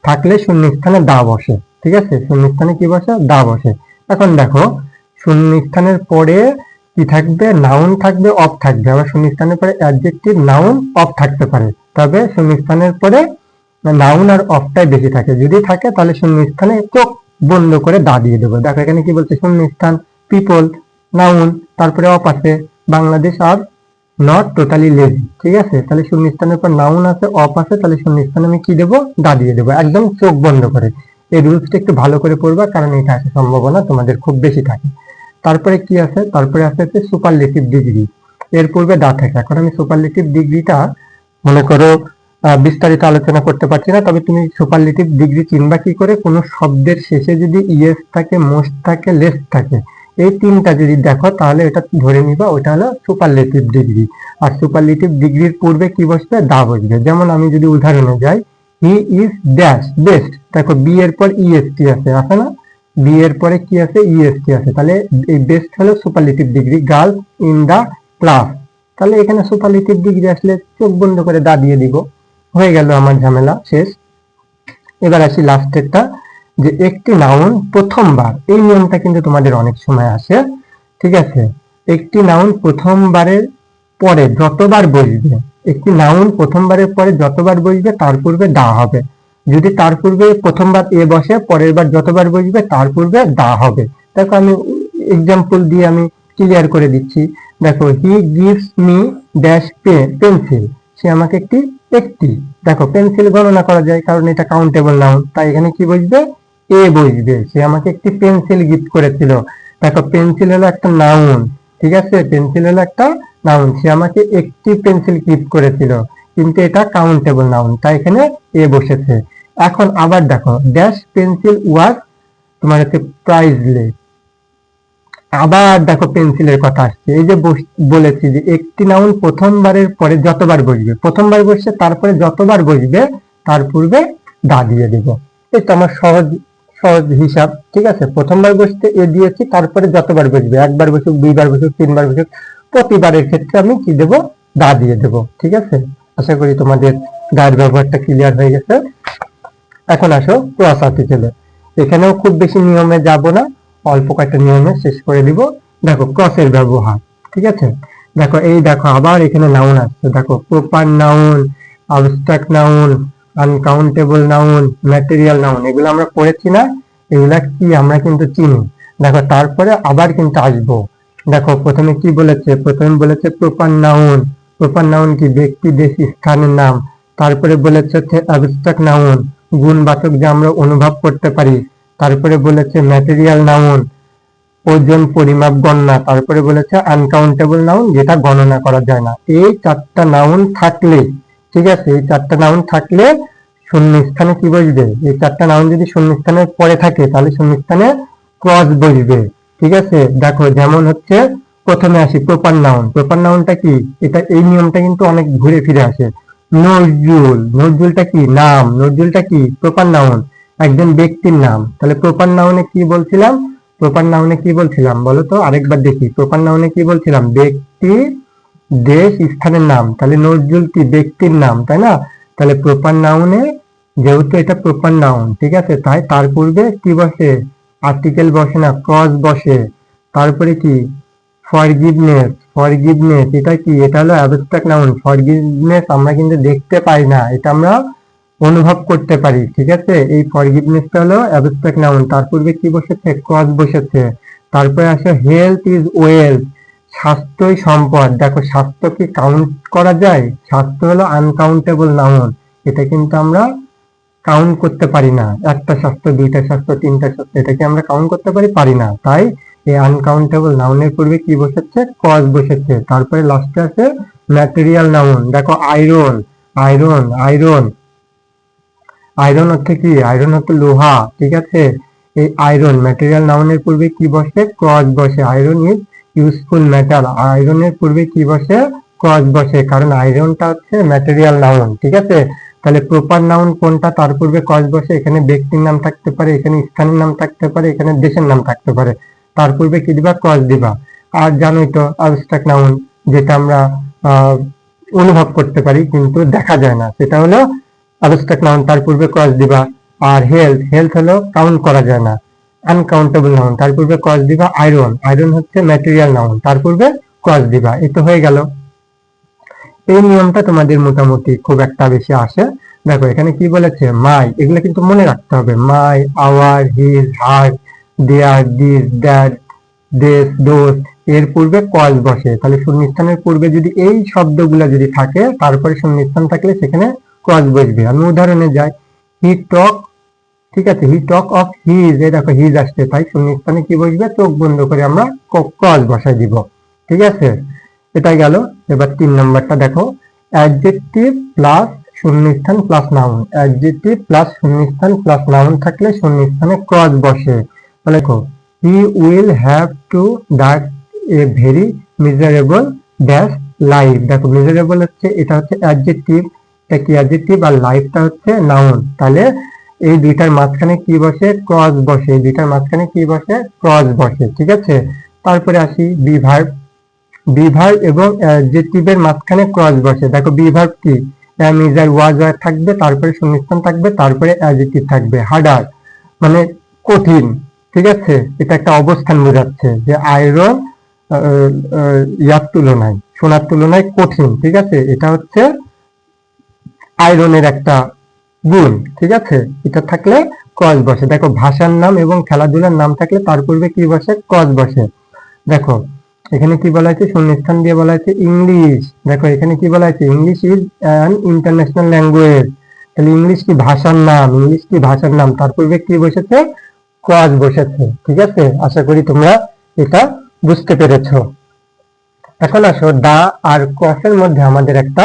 থাকলে শূন্যস্থানে দা বসে, ঠিক আছে, শূন্যস্থানে কি বসে, দা বসে। এখন দেখো শূন্যস্থানের পরে কি থাকবে, নাউন থাকবে, অফ থাকবে, আবার শূন্যস্থানের পরে অ্যাডজেক্টিভ, নাউন, অফ থাকতে পারে, তবে শূন্যস্থানের পরে নাউন আর অফটাই বেশি থাকে। যদি থাকে তাহলে শূন্যস্থানে চোখ বন্ধ করে দা দিয়ে দেবো। দেখো এখানে কি বলছে, শূন্যস্থান পিপল, নাউন, তারপরে অফ আছে, Bangladesh are not totally lazy, ঠিক আছে। তাহলে শূন্যস্থানের পর নাউন আছে, অফ আছে, তাহলে শূন্যস্থানে আমি কি দেবো, দা দিয়ে দেবো, একদম চোখ বন্ধ করে। এই রুলসটা একটু ভালো করে পড়বা, কারণ এটা আসার সম্ভাবনা তোমাদের খুব বেশি থাকে। তারপরে কি আছে, তারপরে আছে হচ্ছে সুপারলেটিভ ডিগ্রি, এর পূর্বে দা থাকে। এখন আমি সুপারলেটিভ ডিগ্রিটা মনে করো বিস্তারিত আলোচনা করতে পারছি না, তবে তুমি সুপারলেটিভ ডিগ্রি চিনবা কি করে, কোনো শব্দের শেষে যদি ইয়েস থাকে, মোস্ট থাকে, লেস থাকে, এই তিনটা যদি দেখো তাহলে এটা ধরে নিবা ওটা হলো সুপারলেটিভ ডিগ্রি। আর সুপারলেটিভ ডিগ্রির পূর্বে কি বসবে, দা বসবে। যেমন আমি যদি উদাহরণে যাই, হি ইজ ড্যাশ বেস্ট, দেখো বি এর পর ইএসটি আছে না, বি এর পরে কি আছে, ইএসটি আছে, তাহলে এই বেস্ট হলো superlative degree. Girls in the class, তাহলে এখানে সুপারলেটিভ ডিগ্রি আসলে চোখ বন্ধ করে দা দিয়ে দিব, হয়ে গেল আমার ঝামেলা শেষ। এবার আসি লাস্টেরটা, যে একটি নাউন প্রথমবার, এই নিয়মটা কিন্তু তোমাদের অনেক সময় আসে, ঠিক আছে। একটি নাউন প্রথমবারের পরে যতবার বসবে, একটি নাউন প্রথমবারের পরে যতবার বসবে তার পূর্বে দা হবে। যদি তার পূর্বে প্রথমবার এ বসে, পরের বার যতবার বসবে তার পূর্বে দা হবে। দেখো আমি এক্সাম্পল দিয়ে আমি ক্লিয়ার করে দিচ্ছি। দেখো he gives me dash pencil, সে আমাকে একটি, দেখো পেন্সিল গণনা করা যায় কারণ এটা কাউন্টেবল নাউন, তাই এখানে কি বসবে, এ বসবে। সে আমাকে একটি পেন্সিল গিফট করেছিল, দেখো পেন্সিল হলো একটা নাউন, ঠিক আছে, পেন্সিল হলো একটা নাউন, সে আমাকে একটি পেন্সিল গিফট করেছিল, কিন্তু এটা কাউন্টেবল নাউন, তাই এখানে এ বসেছে। এখন আবার দেখো ড্যাশ পেন্সিল ওয়াজ তোমার হচ্ছে প্রাইজলেস, আবার দেখো পেন্সিলের কথা আসছে। এই যে বলেছি যে একটি নাউন প্রথমবারের পরে যতবার বসবে, প্রথমবার বসছে তারপরে যতবার বসবে তার পূর্বে দা দিয়ে দেব। এটা আমার সহজ সহজ হিসাব, ঠিক আছে। প্রথমবার বসতে এ দিয়েছি, তারপরে যতবার বসবে, একবার বসুক, দুইবার বসুক, তিনবার বসুক, প্রতিবারের ক্ষেত্রে আমি কি দেব, দা দিয়ে দেব, ঠিক আছে। আশা করি তোমাদের দায়ের ব্যবহারটা ক্লিয়ার হয়ে গেছে। এখন আসো ক্রস আর্টিকেলে, এখানেও খুব বেশি নিয়মে যাব না, অল্প কয়েকটা নিয়মে শেষ করে দিব। দেখো ক্রসের ব্যবহার, ঠিক আছে। দেখো এই দেখো আবার এখানে নাউন আসছে, দেখো proper noun, abstract noun, uncountable noun, material noun, এগুলো আমরা পড়েছি না, এগুলা কি আমরা কিন্তু চিনি। দেখো তারপরে আবার কিন্তু আসবো। দেখো প্রথমে কি বলেছে, প্রথমে বলেছে প্রপার নাউন, প্রপার নাউন কি ব্যক্তি, দেশ, স্থানের নাম। তারপরে বলেছে হচ্ছে অ্যাবস্ট্রাক্ট নাউন, গুণবাচক যা আমরা অনুভব করতে পারি। তারপরে বলেছে ম্যাটেরিয়াল নাউন, ওজন, পরিমাপ, গণনা। তারপরে বলেছে আনকাউন্টেবল নাউন, যেটা গণনা করা যায় না। এই চারটা নাউন থাকলে, ঠিক আছে, এই চারটা নাউন থাকলে শূন্যস্থানে কি বসবে, এই চারটা নাউন যদি শূন্যস্থানের পরে থাকে তাহলে শূন্যস্থানে ক্রস বসবে, ঠিক আছে। দেখো যেমন হচ্ছে প্রথমে আসি প্রপার নাউন, প্রপার নাউনটা কি, এটা এই নিয়মটা কিন্তু অনেক ঘুরে ফিরে আসে। নজরুল, নজরুলটা কি নাম, নজরুলটা কি প্রপার নাউন, একজন ব্যক্তির নাম। তাহলে প্রপার নাউনে কি বলছিলাম, প্রপার নাউনে কি বলছিলাম বলো তো, আরেকবার দেখি। প্রপার নাউনে কি বলছিলাম, ব্যক্তি, দেশ, স্থানের নাম। তাহলে নজরুল কি ব্যক্তির নাম, তাই না। তাহলে প্রপার নাউনে যেহেতু এটা প্রপার নাউন, ঠিক আছে, তাই তার পূর্বে কি বসে, আর্টিকেল বসে না, ক্রস বসে। তারপরে কি ফরগিভনেস, ফরগিভনেস এটা কি, এটা হলো অ্যাবস্ট্রাক্ট নাউন। ফরগিভনেস আমরা কিন্তু দেখতে পাই না, এটা আমরা অনুভব করতে পারি, ঠিক আছে। এই ফরগিভনেসটা হলো অ্যাবস্ট্রাক্ট নাউন, তার পূর্বে কি বসেছে, ক্রস বসেছে। তারপরে আসে হেলথ ইজ ওয়েলথ, স্বাস্থ্যই সম্পদ। দেখো স্বাস্থ্য কি কাউন্ট করা যায়, স্বাস্থ্য হলো আনকাউন্টেবল নাউন, এটা কিন্তু আমরা কাউন্ট করতে পারি না, একটা শস্ত্র, দুইটা শস্ত্র, তিনটা শস্ত্র, এটাকে আমরা কাউন্ট করতে পারি না। তাই এই আনকাউন্টেবল নাউনের পূর্বে কি বসেছে? কজ বসেছে। তারপরে লাস্টে আছে ম্যাটেরিয়াল নাউন। দেখো আয়রন, আয়রন, আয়রন, আয়রন হচ্ছে কি? আয়রন হচ্ছে লোহা, ঠিক আছে? এই আয়রন ম্যাটেরিয়াল নাউনের পূর্বে কি বসে? ক্রস বসে। আয়রন ইজ ইউজফুল মেটাল, আয়রনের পূর্বে কি বসে? ক্রস বসে, কারণ আয়রনটা হচ্ছে ম্যাটেরিয়াল নাউন, ঠিক আছে? তাহলে প্রপার নাউন কোনটা? তার পূর্বে ক্রস বসে। এখানে ব্যক্তির নাম থাকতে পারে, এখানে স্থানের নাম থাকতে পারে, এখানে দেশের নাম থাকতে পারে, তার পূর্বে কি দিবা? ক্রস দিবা। আর জানোই তো অ্যাবস্ট্রাক্ট নাউন, যেটা আমরা অনুভব করতে পারি কিন্তু দেখা যায় না, সেটা হলো অ্যাবস্ট্রাক্ট নাউন, তার পূর্বে ক্রস দিবা। আর হেলথ, হেলথ হলো কাউন্ট করা যায় না, আনকাউন্টেবল নাউন, তার পূর্বে ক্রস দিবা। আয়রন, আয়রন হচ্ছে ম্যাটেরিয়াল নাউন, তার পূর্বে ক্রস দিবা। এই তো হয়ে গেল। এই নিয়মটা তোমাদের মোটামুটি খুব একটা বেশি আসে। দেখো এখানে কি বলেছে? মাই, এগুলো কিন্তু মনে রাখতে হবে। My, our, his, her, their, this, that, দেশ, দোষ, এর পূর্বে কজ বসে। তাহলে শূন্যস্থানের পূর্বে যদি এই শব্দগুলো যদি থাকে, তারপরে শূন্যস্থান থাকলে সেখানে কজ বসবে। আমি উদাহরণে যাই, হি টক, ঠিক আছে? হি টক অফ হিজ, এই দেখো হিজ আসছে, তাই শূন্যস্থানে কি বসবে? চোখ বন্ধ করে আমরা কজ বসাই দিব, ঠিক আছে? এটাই গেল। এবার 3 নম্বরটা দেখো, অ্যাডজেক্টিভ প্লাস শূন্যস্থান প্লাস নাউন। অ্যাডজেক্টিভ প্লাস শূন্যস্থান প্লাস নাউন থাকলে শূন্যস্থানে ক্রস বসে। তাহলে দেখো, he will have to that a very miserable dash life. দেখো মিজারেবল হচ্ছে, এটা হচ্ছে অ্যাডজেক্টিভ, এটা কি অ্যাডজেক্টিভ, আর লাইফটা হচ্ছে নাউন। তাহলে এই দুইটার মাঝখানে কি বসে? ক্রস বসে। এই দুইটার মাঝখানে কি বসে? ক্রস বসে, ঠিক আছে? তারপরে আসি বিভার্ব। বিভার্ব এবং অ্যাডজেক্টিভের মাঝখানে ক্রস বসে। দেখো বিভার্ব কি? Am, is, are, was, were থাকবে, তারপরে শূন্যস্থান থাকবে, তারপরে অ্যাডজেক্টিভ থাকবে। হার্ডার মানে কঠিন, ঠিক আছে? এটা একটা অবস্থান বোঝাচ্ছে যে আয়রন ইয়ার তুলনায়, সোনার তুলনায় কঠিন, ঠিক আছে? এটা হচ্ছে আয়রনের একটা গুণ, ঠিক আছে? এটা থাকলে ক্রস বসে। দেখো ভাষার নাম এবং খেলাধুলার নাম থাকলে তার পূর্বে কি বসে? ক্রস বসে। দেখো এখানে কি বলা আছে? শূন্যস্থান দিয়ে বলা আছে ইংলিশ। দেখো এখানে কি বলা আছে? English is an international language. তাহলে ইংলিশ কি ভাষার নাম, ইংলিশ কি ভাষার নাম, তার পূর্বে কি বসেছে? ক্রস বসেছে, ঠিক আছে? আশা করি তোমরা এটা বুঝতে পেরেছো। এখন আসো, দা আর ক্রসের মধ্যে আমাদের একটা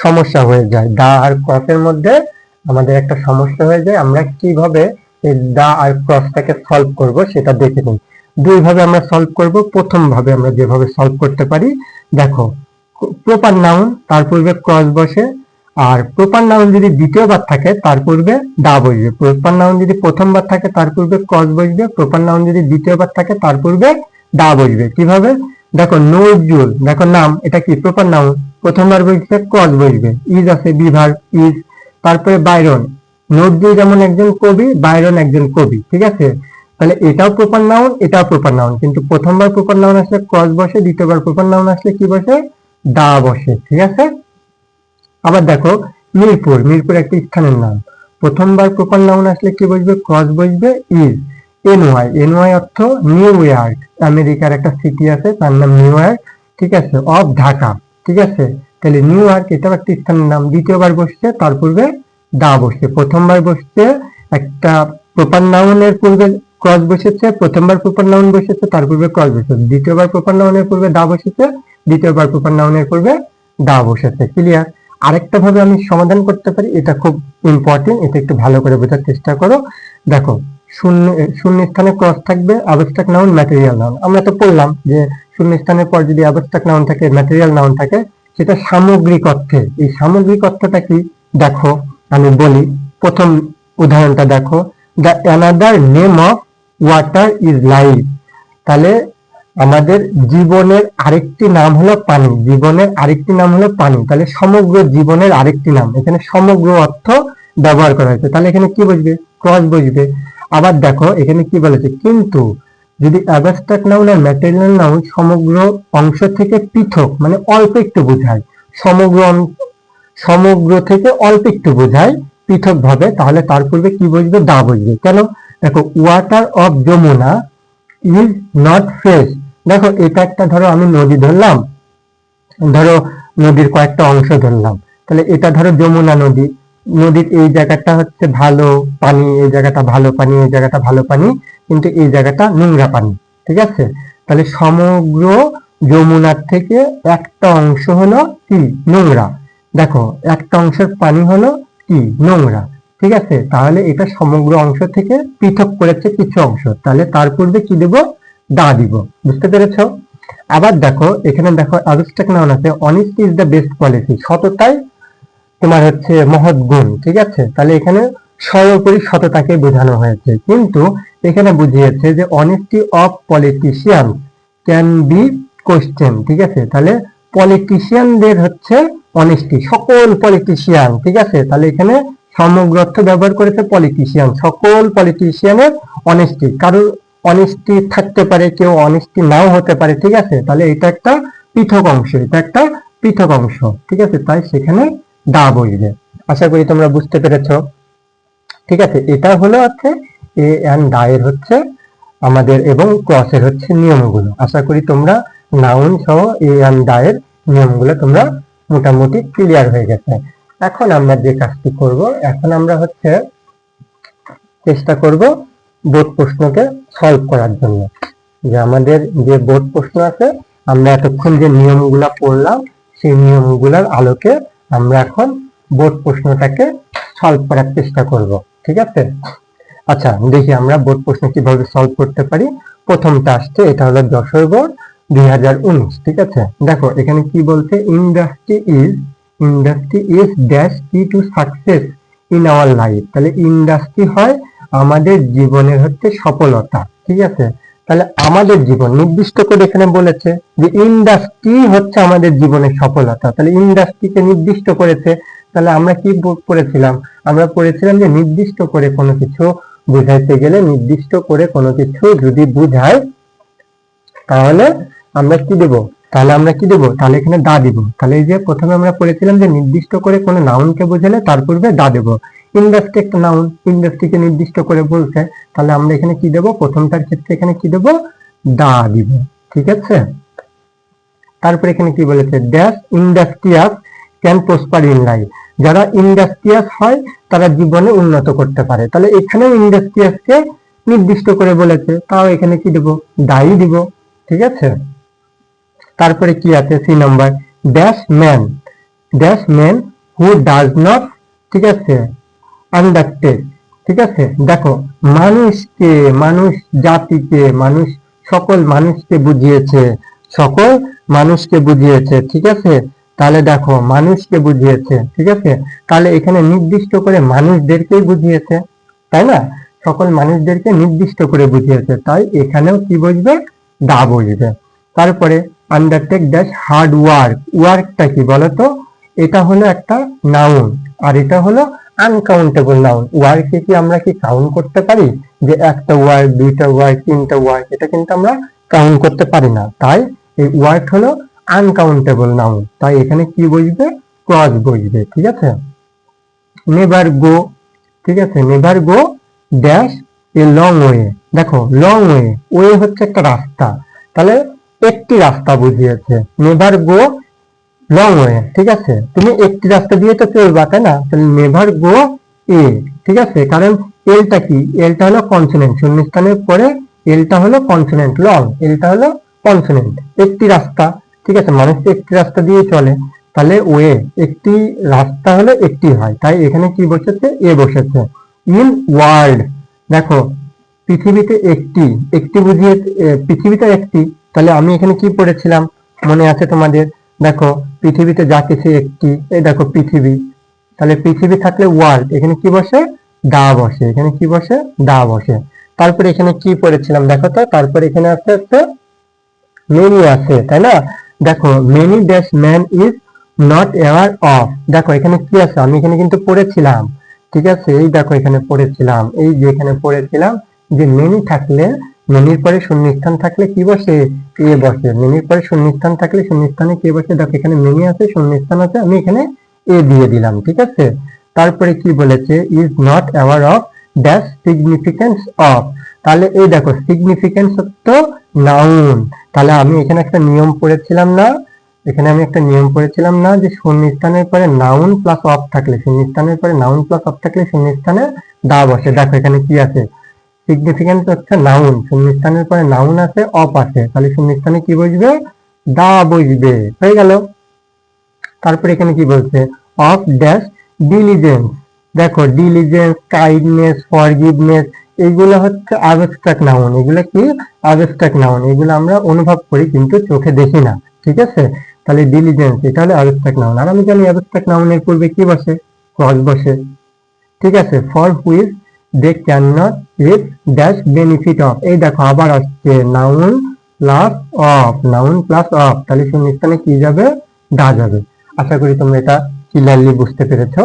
সমস্যা হয়ে যায়। দা আর ক্রসের মধ্যে আমাদের একটা সমস্যা হয়ে যায়। আমরা কিভাবে এই দা আর ক্রসটাকে সলভ করব সেটা দেখে নিই। দুই ভাবে আমরা সলভ করব। প্রথম ভাবে আমরা যেভাবে সলভ করতে পারি, দেখো প্রপার নাউন, তার পূর্বে ক্রস বসে। আর প্রপার নাউন যদি দ্বিতীয়বার থাকে তার পূর্বে দা বসবে। প্রপার নাউন যদি প্রথমবার থাকে তার পূর্বে ক্রস বসবে। প্রপার নাউন যদি দ্বিতীয়বার থাকে তার পূর্বে দা বসবে। কিভাবে? দেখো নজরুল, দেখো নাম, এটা কি? প্রপার নাউন, প্রথমবার বসবে, ক্রস বসবে। ইজ আছে, বিভার ইজ। তারপরে বাইরন, নজরুল যেমন একজন কবি, বাইরন একজন কবি, ঠিক আছে? তাহলে এটাও প্রপার নাউন, এটাও প্রপার নাউন, কিন্তু প্রথমবার প্রপার নাউন আসলে ক্রস বসে, দ্বিতীয়বার প্রপার নাউন আসলে কি বসে? দা বসে, ঠিক আছে? আবার দেখো মিরপুর, মিরপুর একটা স্থানের নাম, প্রথমবার প্রপার নাউন আসলে কি বসবে? ক্রস বসবে, ইজ। এনওয়াই, এনওয়াই অর্থ নিউ ইয়র্ক, আমেরিকার একটা সিটি আছে তার নাম নিউ ইয়র্ক, ঠিক আছে? অফ ঢাকা, ঠিক আছে? তাহলে নিউ ইয়র্ক এটাও একটা স্থানের নাম, দ্বিতীয়বার বসছে, তার পূর্বে দা বসছে। প্রথমবার বসছে একটা প্রপার নাউনের পূর্বে ক্রস বসেছে, প্রথমবার প্রপার নাউন বসেছে, তার পূর্বে ক্রস বসেছে। দ্বিতীয়বার প্রপার নাউনের পূর্বে দা বসেছে, দ্বিতীয়বার প্রপার নাউনের পূর্বে দা বসেছে। ক্লিয়ার? আরেকটা ভাবে আমি সমাধান করতে পারি, এটা খুব ইম্পর্টেন্ট, এটা একটু ভালো করে বোঝার চেষ্টা করো। দেখো শূন্যস্থানে ক্রস থাকবে, অ্যাবস্ট্রাক্ট নাউন, ম্যাটেরিয়াল নাউন। আমরা তো পড়লাম যে শূন্যস্থানের পর যদি অ্যাবস্ট্রাক্ট নাউন থাকে, ম্যাটেরিয়াল নাউন থাকে, সেটা সামগ্রিক অর্থে। এই সামগ্রিক অর্থটা কি? দেখো আমি বলি, প্রথম উদাহরণটা দেখো, the another name of water is life. তাহলে আমাদের জীবনের আরেকটি নাম হলো পানি, জীবনের আরেকটি নাম হলো পানি। তাহলে সমগ্র জীবনের আরেকটি নাম, এখানে সমগ্র অর্থ ব্যবহার করা হয়েছে। তাহলে এখানে কি বসবে? ক্রস বসবে। আবার দেখো এখানে কি বলেছে? কিন্তু যদি অ্যাবস্ট্রাক্ট নাউন আর ম্যাটেরিয়াল নাউন সমগ্র অংশ থেকে পৃথক, মানে অল্প একটু বোঝায়, সমগ্র থেকে অল্প একটু বোঝায় পৃথক ভাবে, তাহলে তার পূর্বে কি বসবে? দা বসবে। কেন? দেখো water of Yamuna is not fresh. দেখো এটা একটা, ধরো আমি নদী ধরলাম, ধরো নদীর কয়েকটা অংশ ধরলাম, তাহলে এটা ধরো যমুনা নদী, নদীর এই জায়গাটা হচ্ছে ভালো পানি, এই জায়গাটা ভালো পানি, এই জায়গাটা ভালো পানি, কিন্তু এই জায়গাটা নোংরা পানি, ঠিক আছে। তাহলে সমগ্র যমুনার থেকে একটা অংশ হলো কি নোংরা, দেখো একটা অংশের পানি হলো কি নোংরা, ঠিক আছে। তাহলে এটা সমগ্র অংশ থেকে পৃথক করেছে কিছু অংশ, তাহলে তার পূর্বে কি দেব, দা দিব, বুঝতে পেরেছো। আবার দেখো এখানে দেখো অ্যাবস্ট্রাক্ট নাউন আছে, honesty is the best quality, সততাই তোমার হচ্ছে মহৎ গুণ, ঠিক আছে। তাহলে এখানে সর্বোপরি সততাকে বোঝানো হয়েছে, কিন্তু এখানে বুঝিয়েছে যে honesty of politician can be question, ঠিক আছে। তাহলে পলিটিশিয়ানদের হচ্ছে অনেস্টি, সকল পলিটিশিয়ান, ঠিক আছে। তাহলে এখানে সমগ্র অর্থ ব্যবহার করেছে পলিটিশিয়ান, সকল পলিটিশিয়ানের অনেস্টি, কারোর অনেস্টি থাকতে পারে, কেউ অনেস্টি নাও হতে পারে, ঠিক আছে। তাহলে এটা একটা পৃথক অংশ, এটা একটা পৃথক অংশ, ঠিক আছে। তাই সেখানে দা বসবে। আশা করি তোমরা বুঝতে পেরেছো, ঠিক আছে। এটা হলো হচ্ছে এ এন্ড দা এর হচ্ছে আমাদের এবং ক্রসের হচ্ছে নিয়মগুলো। আশা করি তোমরা নাউন সহ এ এন্ড দা এর নিয়মগুলো তোমরা মোটামুটি ক্লিয়ার হয়ে গেছে। এখন আমরা যে কাজটি করব, এখন আমরা হচ্ছে চেষ্টা করব বোর্ড প্রশ্নকে সলভ করার জন্য। যে আমাদের যে বোর্ড প্রশ্ন আছে, আমরা এতক্ষণ যে নিয়মগুলা পড়লাম সেই নিয়মগুলোর আলোকে আমরা এখন বোর্ড প্রশ্নটাকে সলভ করার চেষ্টা করব, ঠিক আছে। আচ্ছা দেখি আমরা বোর্ড প্রশ্ন কিভাবে সলভ করতে পারি। প্রথমটা আসছে, এটা হলো যশোর বোর্ড 2019, ঠিক আছে। দেখো এখানে কি বলছে, ইন্ডাস্ট্রি ইজ ড্যাশ কি to success in our life. তাহলে ইন্ডাস্ট্রি হয় আমাদের জীবনের হচ্ছে সফলতা, ঠিক আছে। তাহলে আমাদের জীবন নির্দিষ্ট করে এখানে বলেছে যে ইন্ডাস্ট্রি হচ্ছে আমাদের জীবনের সফলতা, তাহলে ইন্ডাস্ট্রিকে নির্দিষ্ট করেছে। তাহলে আমরা কি পড়েছিলাম, আমরা পড়েছিলাম যে নির্দিষ্ট করে কোনো কিছু বুঝাইতে গেলে, নির্দিষ্ট করে কোনো কিছু যদি বুঝায় তাহলে আমরা কি দেব, তাহলে এখানে দা দিব। তাহলে এই যে প্রথমে আমরা পড়েছিলাম যে নির্দিষ্ট করে কোনো নাউনকে বোঝালে তার পূর্বে দা দেব। ইন্ডাস্ট্রি একটা নাউন, ইন্ডাস্ট্রিকে নির্দিষ্ট করে বলছে, তাহলে আমরা এখানে কি দেব, প্রথমটার ক্ষেত্রে এখানে কি দেব, দা দিব, ঠিক আছে। তারপর এখানে কি বলেছে, dash industrious can prosper in life, যারা ইন্ডাস্ট্রিয়াস হয় তারা জীবনে উন্নত করতে পারে। তাহলে এখানেও ইন্ডাস্ট্রিয়াসকে নির্দিষ্ট করে বলেছে, তাও এখানে কি দেব, দাই দিব, ঠিক আছে। তারপরে কি আছে, C number, dash man who does not, ঠিক আছে, আন্ডারটেক, ঠিক আছে। দেখো মানুষকে, মানুষ জাতিকে, মানুষ সকল মানুষকে বুঝিয়েছে, সকল মানুষকে বুঝিয়েছে, ঠিক আছে। তাহলে দেখো মানুষকে বুঝিয়েছে, ঠিক আছে। তাহলে এখানে নির্দিষ্ট করে মানুষদেরকেই বুঝিয়েছে, তাই না, সকল মানুষদেরকে নির্দিষ্ট করে বুঝিয়েছে, তাই এখানেও কি বসবে, দা বসবে। তারপরে আন্ডারটেক ড্যাশ হার্ড ওয়ার্ক, ওয়ার্কটা কি বলতো, এটা হলো একটা নাউন আর এটা হলো আনকাউন্টেবল নাউন। ওয়ার্কে কি আমরা কি কাউন্ট করতে পারি, যে একটা ওয়ার্ক, দুইটা ওয়ার্ক, তিনটা ওয়ার্ক, এটা কিন্তু আমরা কাউন্ট করতে পারি না, তাই এই ওয়ার্ক হলো আনকাউন্টেবল নাউন, তাই এখানে কি বসবে, ক্রস বসবে, ঠিক আছে। নেভার গো, ঠিক আছে, never go dash a long way, দেখো লং ওয়ে, ওয়ে হচ্ছে একটা রাস্তা, তাহলে একটি রাস্তা বুঝিয়েছে, নেভার গো লং ওয়ে, ঠিক আছে। তুমি একটি রাস্তা দিয়ে তো চলবা, তাই না, তাহলে নেভার গো এ, ঠিক আছে। কারণ এলটা কি, এলটা হলো কনসোনেন্ট, শূন্যস্থানের পরে এলটা হলো কনসোনেন্ট, লং, এলটা হলো কনসোনেন্ট, একটি রাস্তা, ঠিক আছে, মানুষ তো একটি রাস্তা দিয়ে চলে, তাহলে ওয়ে একটি রাস্তা হলে একটি হয়, তাই এখানে কি বসেছে, এ বসেছে। ইন ওয়ার্ল্ড, দেখো পৃথিবীতে একটি, একটি বুঝিয়ে, পৃথিবীতে একটি, তাহলে আমি এখানে কি পড়েছিলাম মনে আছে তোমাদের, দেখো পৃথিবীতে যা কিছু একটি, এই দেখো পৃথিবী, তাহলে পৃথিবী থাকলে ওয়ার্ল্ড, এখানে কি বসে, দা বসে, এখানে কি বসে, দা বসে। তারপরে এখানে কি পড়েছিলাম দেখো তো, তারপরে এখানে আছে একটা মেনি আছে, তাই না, দেখো many dash man is not aware of, দেখো এখানে কি আছে, আমি এখানে কিন্তু পড়েছিলাম, ঠিক আছে, এই দেখো এখানে পড়েছিলাম, এই যে এখানে পড়েছিলাম যে মেনি থাকলে, মেনির পরে শূন্যস্থান থাকলে কি বসে, এ বসে, মেনির পরে শূন্যস্থান থাকলে শূন্যস্থানে কে বসে, দেখো এখানে মেনি আছে, শূন্যস্থান আছে, আমি এখানে এ দিয়ে দিলাম, ঠিক আছে। তারপরে কি বলেছে, is not aware of dash significance of, তাহলে এই দেখো সিগনিফিকেন্স তো নাউন, তাহলে আমি এখানে একটা নিয়ম পড়েছিলাম না, এখানে আমি একটা নিয়ম পড়েছিলাম না, যে শূন্যস্থানের পরে নাউন প্লাস অফ থাকলে, শূন্যস্থানের পরে নাউন প্লাস অফ থাকলে শূন্যস্থানে দা বসে। দেখো এখানে কি আছে, সিগনিফিক্যান্স হচ্ছে নাউন, শূন্যস্থানের পরে নাউন আছে, অফ আছে, তাহলে শূন্যস্থানে কি বসবে, দা বসবে, হয়ে গেল। তারপরে এখানে কি বলছে, অফ ড্যাশ ডিলিজেন্স। দেখো ডিলিজেন্স, কাইন্ডনেস, ফরগিভনেস, এগুলো হচ্ছে অ্যাবস্ট্রাক্ট নাউন। এগুলো কি, অ্যাবস্ট্রাক্ট নাউন। এগুলো আমরা অনুভব করি কিন্তু চোখে দেখি না, ঠিক আছে। তাহলে ডিলিজেন্স এটা হলো অ্যাবস্ট্রাক্ট নাউন। আর আমি জানি অ্যাবস্ট্রাক্ট নাউনের পূর্বে কি বসে, ক্লজ বসে, ঠিক আছে। For which they can not reap dash benefit of. এই দেখো আবার আসছে noun plus of, noun plus of, তাহলে শূন্যস্থানে কি যাবে, দা যাবে। আশা করি তোমরা এটা ক্লিয়ারলি বুঝতে পেরেছো।